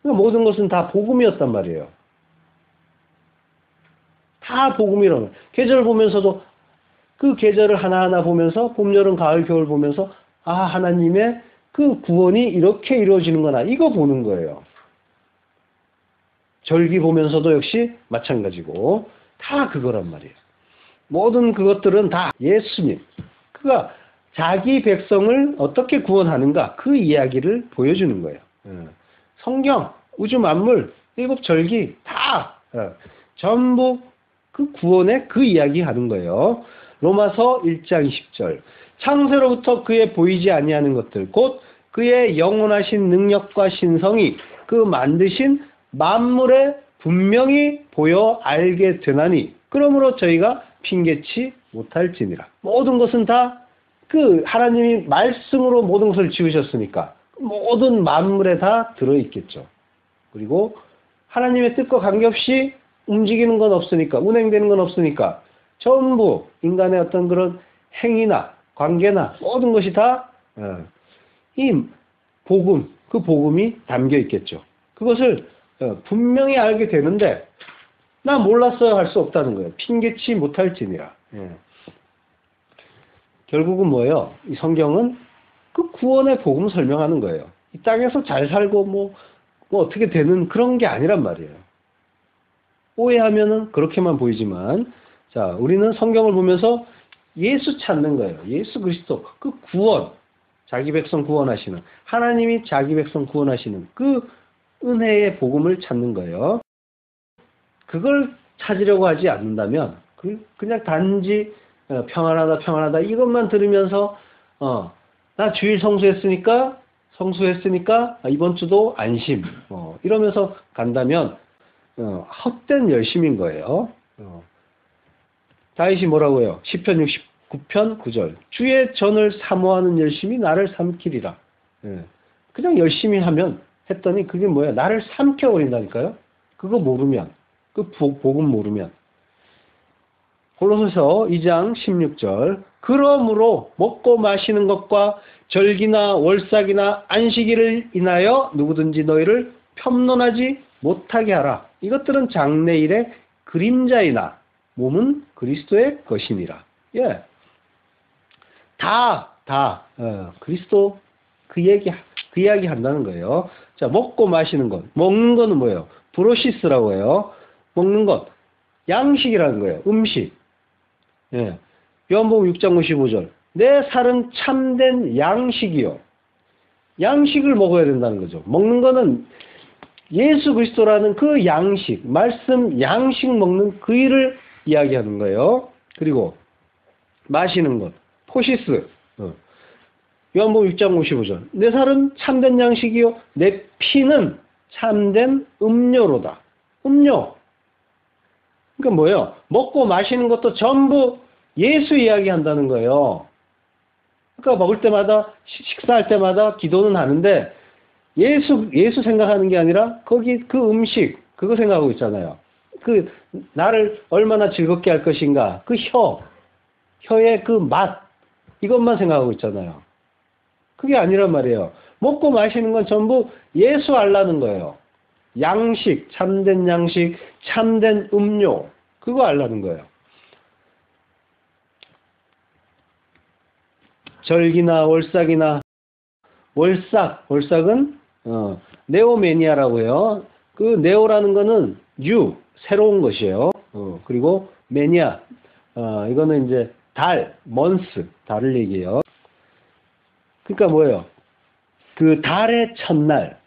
Speaker 1: 그러니까 모든 것은 다 복음이었단 말이에요. 다 복음이라는 계절 보면서도 그 계절을 하나하나 보면서 봄, 여름, 가을, 겨울 보면서 아 하나님의 그 구원이 이렇게 이루어지는구나 이거 보는 거예요. 절기 보면서도 역시 마찬가지고 다 그거란 말이에요. 모든 그것들은 다 예수님 그가 자기 백성을 어떻게 구원하는가 그 이야기를 보여주는 거예요. 성경, 우주 만물, 일곱 절기 다 전부 그 구원의 그 이야기 하는 거예요. 로마서 1장 20절 창세로부터 그의 보이지 아니하는 것들 곧 그의 영원하신 능력과 신성이 그 만드신 만물에 분명히 보여 알게 되나니 그러므로 저희가 핑계치 못할지니라. 모든 것은 다 그 하나님이 말씀으로 모든 것을 지으셨으니까 모든 만물에 다 들어있겠죠. 그리고 하나님의 뜻과 관계없이 움직이는 건 없으니까 운행되는 건 없으니까 전부 인간의 어떤 그런 행위나 관계나 모든 것이 다 이 복음, 그 복음이 담겨 있겠죠. 그것을 분명히 알게 되는데 나 몰랐어요 할 수 없다는 거예요. 핑계치 못할지니라. 결국은 뭐예요? 이 성경은 그 구원의 복음을 설명하는 거예요. 이 땅에서 잘 살고 뭐 어떻게 되는 그런 게 아니란 말이에요. 오해하면은 그렇게만 보이지만 자 우리는 성경을 보면서 예수 찾는 거예요. 예수 그리스도 그 구원 자기 백성 구원하시는 하나님이 자기 백성 구원하시는 그 은혜의 복음을 찾는 거예요. 그걸 찾으려고 하지 않는다면 그냥 단지 평안하다 평안하다 이것만 들으면서 나 주일 성수했으니까 이번 주도 안심 이러면서 간다면 헛된 열심인 거예요. 다윗이 뭐라고 해요? 시편 69편 9절 주의 전을 사모하는 열심이 나를 삼키리라. 그냥 열심히 했더니 그게 뭐야? 나를 삼켜버린다니까요. 그거 모르면 그 복음 모르면. 골로새서 2장 16절 그러므로 먹고 마시는 것과 절기나 월삭이나 안식일을 인하여 누구든지 너희를 편론하지 못하게 하라. 이것들은 장래일의 그림자이나 몸은 그리스도의 것이니라. 예, 그리스도 그 이야기 한다는 거예요. 자, 먹고 마시는 것. 먹는 거는 뭐예요? 브로시스라고 해요. 먹는 것. 양식이라는 거예요. 음식. 예. 요한복음 6장 55절. 내 살은 참된 양식이요. 양식을 먹어야 된다는 거죠. 먹는 거는 예수 그리스도라는 그 양식, 말씀 양식 먹는 그 일을 이야기하는 거예요. 그리고 마시는 것. 포시스. 요한복음 6장 55절. 내 살은 참된 양식이요. 내 피는 참된 음료로다. 음료. 그러니까 뭐예요? 먹고 마시는 것도 전부 예수 이야기한다는 거예요. 그러니까 먹을 때마다 식사할 때마다 기도는 하는데 예수 생각하는 게 아니라 거기 그 음식 그거 생각하고 있잖아요. 그 나를 얼마나 즐겁게 할 것인가. 그 혀의 그 맛 이것만 생각하고 있잖아요. 그게 아니란 말이에요. 먹고 마시는 건 전부 예수 알라는 거예요. 양식, 참된 양식, 참된 음료 그거 알라는 거예요. 절기나 월삭이나 월삭은 네오매니아라고 해요. 그 네오라는 거는 새로운 것이에요. 그리고 매니아 이거는 이제 달을 얘기해요. 그러니까 뭐예요? 그 달의 첫날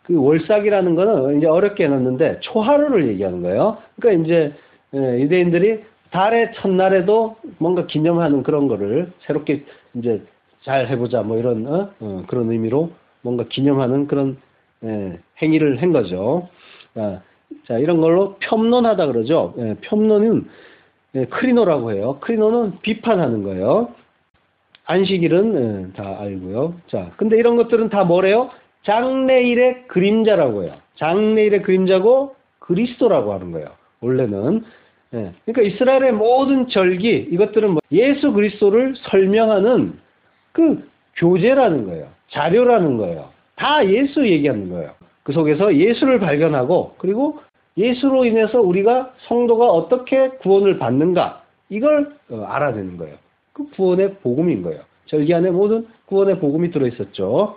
Speaker 1: 그 월삭이라는 거는 이제 어렵게 해놨는데 초하루를 얘기하는 거예요. 그러니까 이제 유대인들이 달의 첫날에도 뭔가 기념하는 그런 거를 새롭게 이제 잘 해보자 뭐 이런 그런 의미로 뭔가 기념하는 그런 행위를 한 거죠. 자 이런 걸로 폄론하다 그러죠. 폄론은 크리노라고 해요. 크리노는 비판하는 거예요. 안식일은 다 알고요. 자 근데 이런 것들은 다 뭐래요? 장래일의 그림자라고 해요. 장래일의 그림자고 그리스도라고 하는 거예요. 원래는. 그러니까 이스라엘의 모든 절기 이것들은 예수 그리스도를 설명하는 그 교재라는 거예요. 자료라는 거예요. 다 예수 얘기하는 거예요. 그 속에서 예수를 발견하고 그리고 예수로 인해서 우리가 성도가 어떻게 구원을 받는가 이걸 알아내는 거예요. 그 구원의 복음인 거예요. 절기 안에 모든 구원의 복음이 들어있었죠.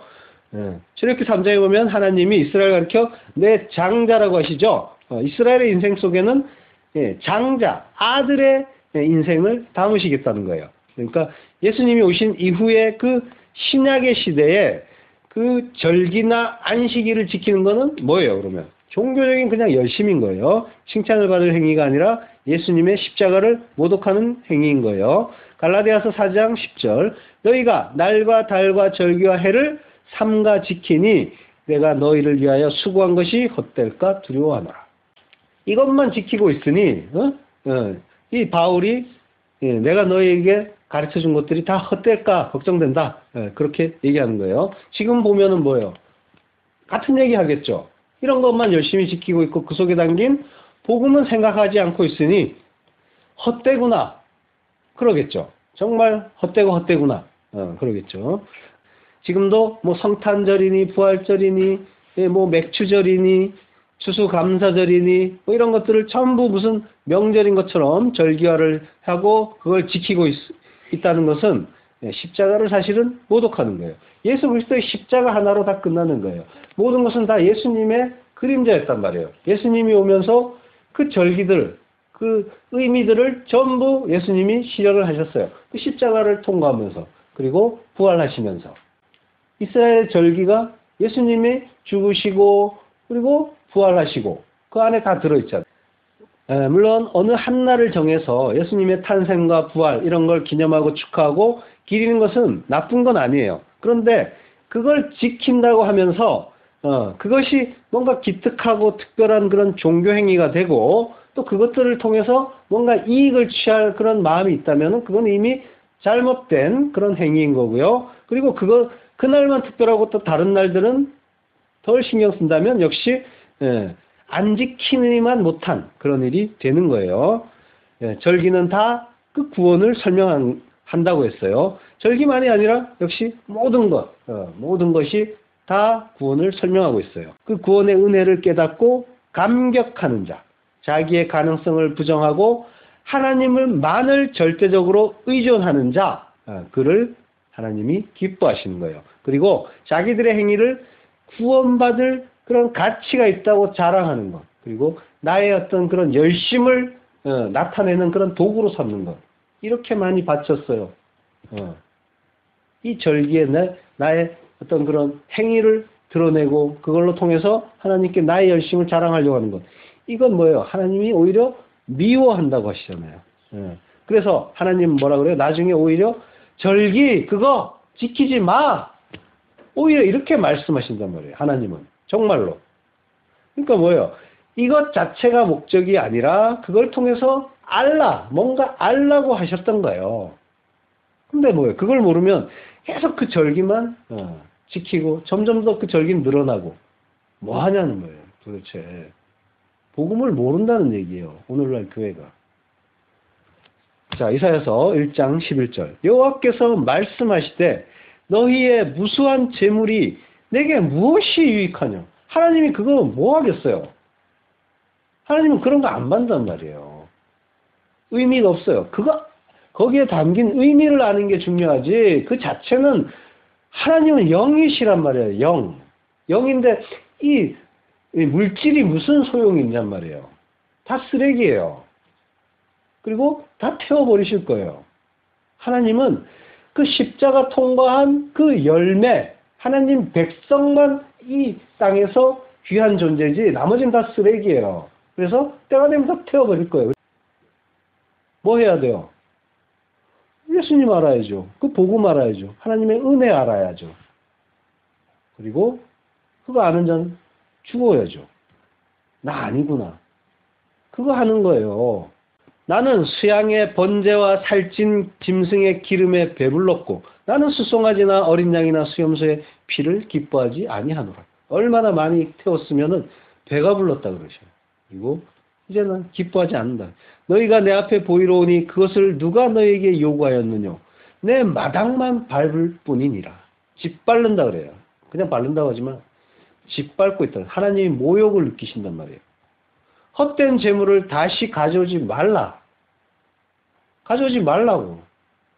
Speaker 1: 출애굽기 3장에 보면 하나님이 이스라엘 가르쳐 내 장자라고 하시죠. 이스라엘의 인생 속에는 장자, 아들의 인생을 담으시겠다는 거예요. 그러니까 예수님이 오신 이후에 그 신약의 시대에 그 절기나 안식일을 지키는 거는 뭐예요, 그러면? 종교적인 그냥 열심인 거예요. 칭찬을 받을 행위가 아니라 예수님의 십자가를 모독하는 행위인 거예요. 갈라디아서 4장 10절 너희가 날과 달과 절기와 해를 삼가 지키니 내가 너희를 위하여 수고한 것이 헛될까 두려워하노라. 이것만 지키고 있으니 이 바울이 내가 너희에게 가르쳐준 것들이 다 헛될까 걱정된다. 그렇게 얘기하는 거예요. 지금 보면은 뭐예요? 같은 얘기 하겠죠. 이런 것만 열심히 지키고 있고 그 속에 담긴 복음은 생각하지 않고 있으니 헛되구나. 그러겠죠. 정말 헛되구나. 그러겠죠. 지금도 뭐 성탄절이니 부활절이니 뭐 맥주절이니 추수감사절이니 뭐 이런 것들을 전부 무슨 명절인 것처럼 절기화를 하고 그걸 지키고 있다는 것은 십자가를 사실은 모독하는 거예요. 예수 그리스도의 십자가 하나로 다 끝나는 거예요. 모든 것은 다 예수님의 그림자였단 말이에요. 예수님이 오면서 그 절기들, 그 의미들을 전부 예수님이 실현을 하셨어요. 그 십자가를 통과하면서 그리고 부활하시면서 이스라엘 절기가 예수님이 죽으시고 그리고 부활하시고 그 안에 다 들어있잖아요. 물론 어느 한 날을 정해서 예수님의 탄생과 부활 이런 걸 기념하고 축하하고 기리는 것은 나쁜 건 아니에요. 그런데 그걸 지킨다고 하면서 그것이 뭔가 기특하고 특별한 그런 종교 행위가 되고 또 그것들을 통해서 뭔가 이익을 취할 그런 마음이 있다면 그건 이미 잘못된 그런 행위인 거고요. 그리고 그날만 특별하고 또 다른 날들은 덜 신경 쓴다면 역시 안 지키니만 못한 그런 일이 되는 거예요. 절기는 다 그 구원을 설명한다고 했어요. 절기만이 아니라 역시 모든 것이 다 구원을 설명하고 있어요. 그 구원의 은혜를 깨닫고 감격하는 자, 자기의 가능성을 부정하고 하나님을만을 절대적으로 의존하는 자, 그를 하나님이 기뻐하시는 거예요. 그리고 자기들의 행위를 구원받을 그런 가치가 있다고 자랑하는 것, 그리고 나의 어떤 그런 열심을 나타내는 그런 도구로 삼는 것, 이렇게 많이 바쳤어요. 이 절기에 나의 어떤 그런 행위를 드러내고 그걸로 통해서 하나님께 나의 열심을 자랑하려고 하는 것, 이건 뭐예요? 하나님이 오히려 미워한다고 하시잖아요. 그래서 하나님 뭐라 그래요? 나중에 오히려 절기 그거 지키지 마! 오히려 이렇게 말씀하신단 말이에요. 하나님은. 정말로. 그러니까 뭐예요? 이것 자체가 목적이 아니라 그걸 통해서 뭔가 알라고 하셨던 거예요. 근데 뭐예요? 그걸 모르면 계속 그 절기만 지키고 점점 더 그 절기는 늘어나고 뭐 하냐는 거예요. 도대체. 복음을 모른다는 얘기예요. 오늘날 교회가. 자, 이사야서 1장 11절. 여호와께서 말씀하시되 너희의 무수한 재물이 내게 무엇이 유익하냐? 하나님이 그거 뭐 하겠어요? 하나님은 그런 거 안 받는단 말이에요. 의미가 없어요. 거기에 담긴 의미를 아는 게 중요하지. 그 자체는 하나님은 영이시란 말이에요. 영인데 이 물질이 무슨 소용이 있냔 말이에요. 다 쓰레기예요. 그리고 다 태워버리실 거예요. 하나님은 그 십자가 통과한 그 열매, 하나님 백성만 이 땅에서 귀한 존재지 나머지는 다 쓰레기예요. 그래서 때가 되면 다 태워버릴 거예요. 뭐 해야 돼요? 예수님 알아야죠. 그 복음 알아야죠. 하나님의 은혜 알아야죠. 그리고 그거 아는 자는 죽어야죠. 나 아니구나. 그거 하는 거예요. 나는 수양의 번제와 살찐 짐승의 기름에 배불렀고 나는 수송아지나 어린 양이나 수염소의 피를 기뻐하지 아니하노라. 얼마나 많이 태웠으면은 배가 불렀다 그러셔요. 그리고 이제는 기뻐하지 않는다. 너희가 내 앞에 보이러 오니 그것을 누가 너희에게 요구하였느냐? 내 마당만 밟을 뿐이니라. 짓밟는다 그래요. 그냥 밟는다고 하지만 짓밟고 있다. 하나님이 모욕을 느끼신단 말이에요. 헛된 재물을 다시 가져오지 말라. 가져오지 말라고.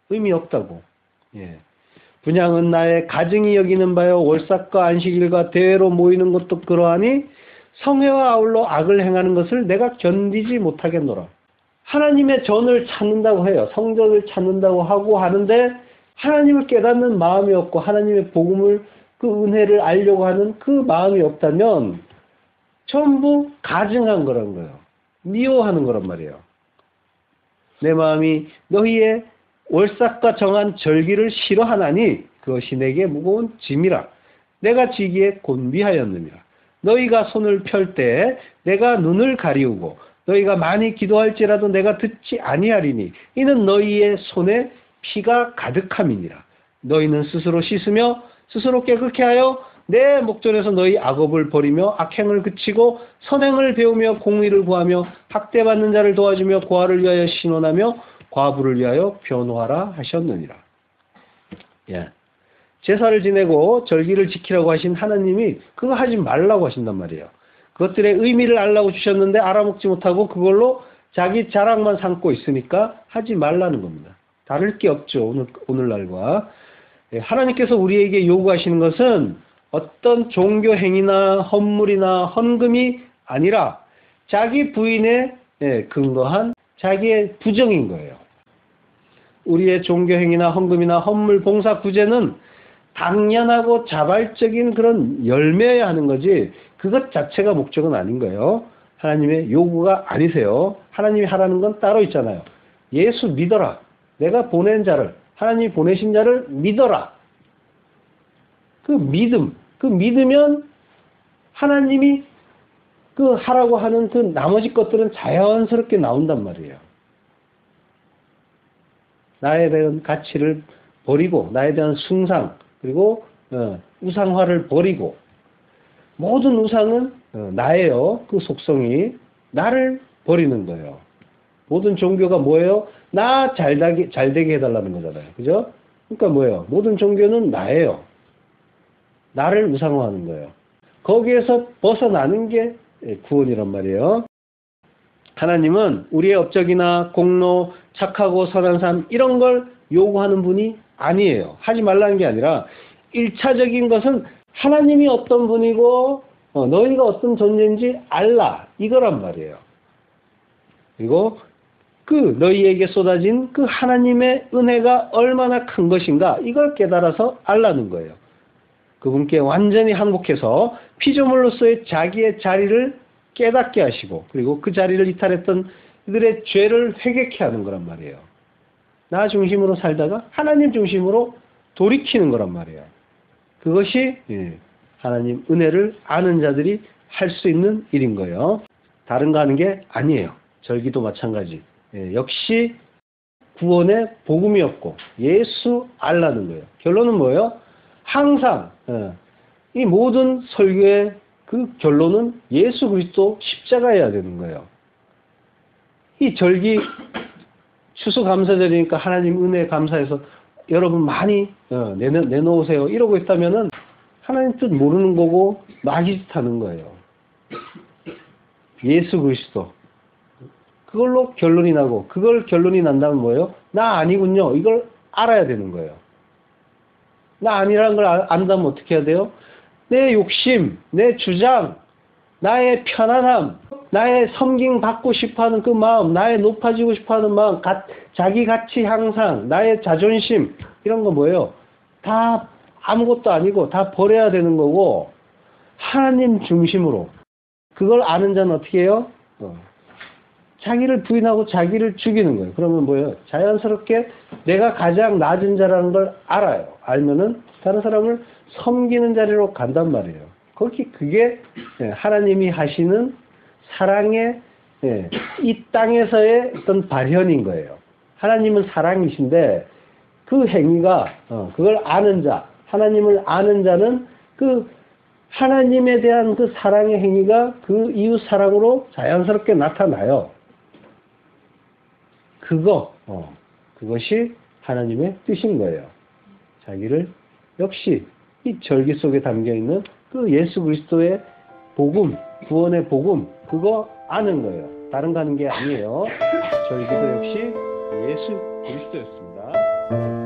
Speaker 1: 의미 없다고. 예. 분양은 나의 가증이 여기는 바요 월삭과 안식일과 대회로 모이는 것도 그러하니 성회와 아울러 악을 행하는 것을 내가 견디지 못하겠노라. 하나님의 전을 찾는다고 해요. 성전을 찾는다고 하고 하는데 하나님을 깨닫는 마음이 없고 하나님의 복음을 그 은혜를 알려고 하는 그 마음이 없다면 전부 가증한 거란 거예요. 미워하는 거란 말이에요. 내 마음이 너희의 월삭과 정한 절기를 싫어하나니 그것이 내게 무거운 짐이라. 내가 지기에 곤비하였느니라. 너희가 손을 펼 때에 내가 눈을 가리우고 너희가 많이 기도할지라도 내가 듣지 아니하리니 이는 너희의 손에 피가 가득함이니라. 너희는 스스로 씻으며 스스로 깨끗게 하여 내 목전에서 너희 악업을 버리며 악행을 그치고 선행을 배우며 공의를 구하며 학대받는 자를 도와주며 고아를 위하여 신원하며 과부를 위하여 변호하라 하셨느니라. 예. 제사를 지내고 절기를 지키라고 하신 하나님이 그거 하지 말라고 하신단 말이에요. 그것들의 의미를 알라고 주셨는데 알아먹지 못하고 그걸로 자기 자랑만 삼고 있으니까 하지 말라는 겁니다. 다를 게 없죠. 오늘날과. 예. 하나님께서 우리에게 요구하시는 것은 어떤 종교 행위나 헌물이나 헌금이 아니라 자기 부인에 근거한 자기의 부정인 거예요. 우리의 종교 행위나 헌금이나 헌물 봉사 구제는 당연하고 자발적인 그런 열매여야 하는 거지 그것 자체가 목적은 아닌 거예요. 하나님의 요구가 아니세요. 하나님이 하라는 건 따로 있잖아요. 예수 믿어라. 내가 보낸 자를, 하나님이 보내신 자를 믿어라. 그 믿음, 그 믿으면 하나님이 그 하라고 하는 그 나머지 것들은 자연스럽게 나온단 말이에요. 나에 대한 가치를 버리고, 나에 대한 숭상, 그리고 우상화를 버리고, 모든 우상은 나예요. 그 속성이 나를 버리는 거예요. 모든 종교가 뭐예요? 나 잘되게 해달라는 거잖아요. 그죠? 그러니까 뭐예요? 모든 종교는 나예요. 나를 우상화하는 거예요. 거기에서 벗어나는 게 구원이란 말이에요. 하나님은 우리의 업적이나 공로, 착하고 선한 삶 이런 걸 요구하는 분이 아니에요. 하지 말라는 게 아니라 1차적인 것은 하나님이 어떤 분이고 너희가 어떤 존재인지 알라 이거란 말이에요. 그리고 그 너희에게 쏟아진 그 하나님의 은혜가 얼마나 큰 것인가 이걸 깨달아서 알라는 거예요. 그분께 완전히 항복해서 피조물로서의 자기의 자리를 깨닫게 하시고 그리고 그 자리를 이탈했던 그들의 죄를 회개케 하는 거란 말이에요. 나 중심으로 살다가 하나님 중심으로 돌이키는 거란 말이에요. 그것이 하나님 은혜를 아는 자들이 할 수 있는 일인 거예요. 다른 거 하는 게 아니에요. 절기도 마찬가지. 역시 구원의 복음이었고 예수 알라는 거예요. 결론은 뭐예요? 항상 이 모든 설교의 그 결론은 예수 그리스도 십자가여야 되는 거예요. 이 절기 추수감사절이니까 하나님 은혜 감사해서 여러분 많이 내놓으세요 이러고 있다면은 하나님 뜻 모르는 거고 마귀짓 하는 거예요. 예수 그리스도 그걸로 결론이 나고 그걸 결론이 난다면 뭐예요? 나 아니군요. 이걸 알아야 되는 거예요. 나 아니라는 걸 안다면 어떻게 해야 돼요? 내 욕심, 내 주장, 나의 편안함, 나의 섬김받고 싶어하는 그 마음, 나의 높아지고 싶어하는 마음, 자기 가치 향상, 나의 자존심 이런 거 뭐예요? 다 아무것도 아니고 다 버려야 되는 거고 하나님 중심으로 그걸 아는 자는 어떻게 해요? 자기를 부인하고 자기를 죽이는 거예요. 그러면 뭐예요? 자연스럽게 내가 가장 낮은 자라는 걸 알아요. 알면은 다른 사람을 섬기는 자리로 간단 말이에요. 그게 하나님이 하시는 사랑의 이 땅에서의 어떤 발현인 거예요. 하나님은 사랑이신데 그 행위가 그걸 아는 자, 하나님을 아는 자는 그 하나님에 대한 그 사랑의 행위가 그 이웃 사랑으로 자연스럽게 나타나요. 그것이 하나님의 뜻인 거예요. 자기를 역시 이 절기 속에 담겨있는 그 예수 그리스도의 복음, 구원의 복음, 그거 아는 거예요. 다른 거 하는 게 아니에요. 절기도 역시 예수 그리스도였습니다.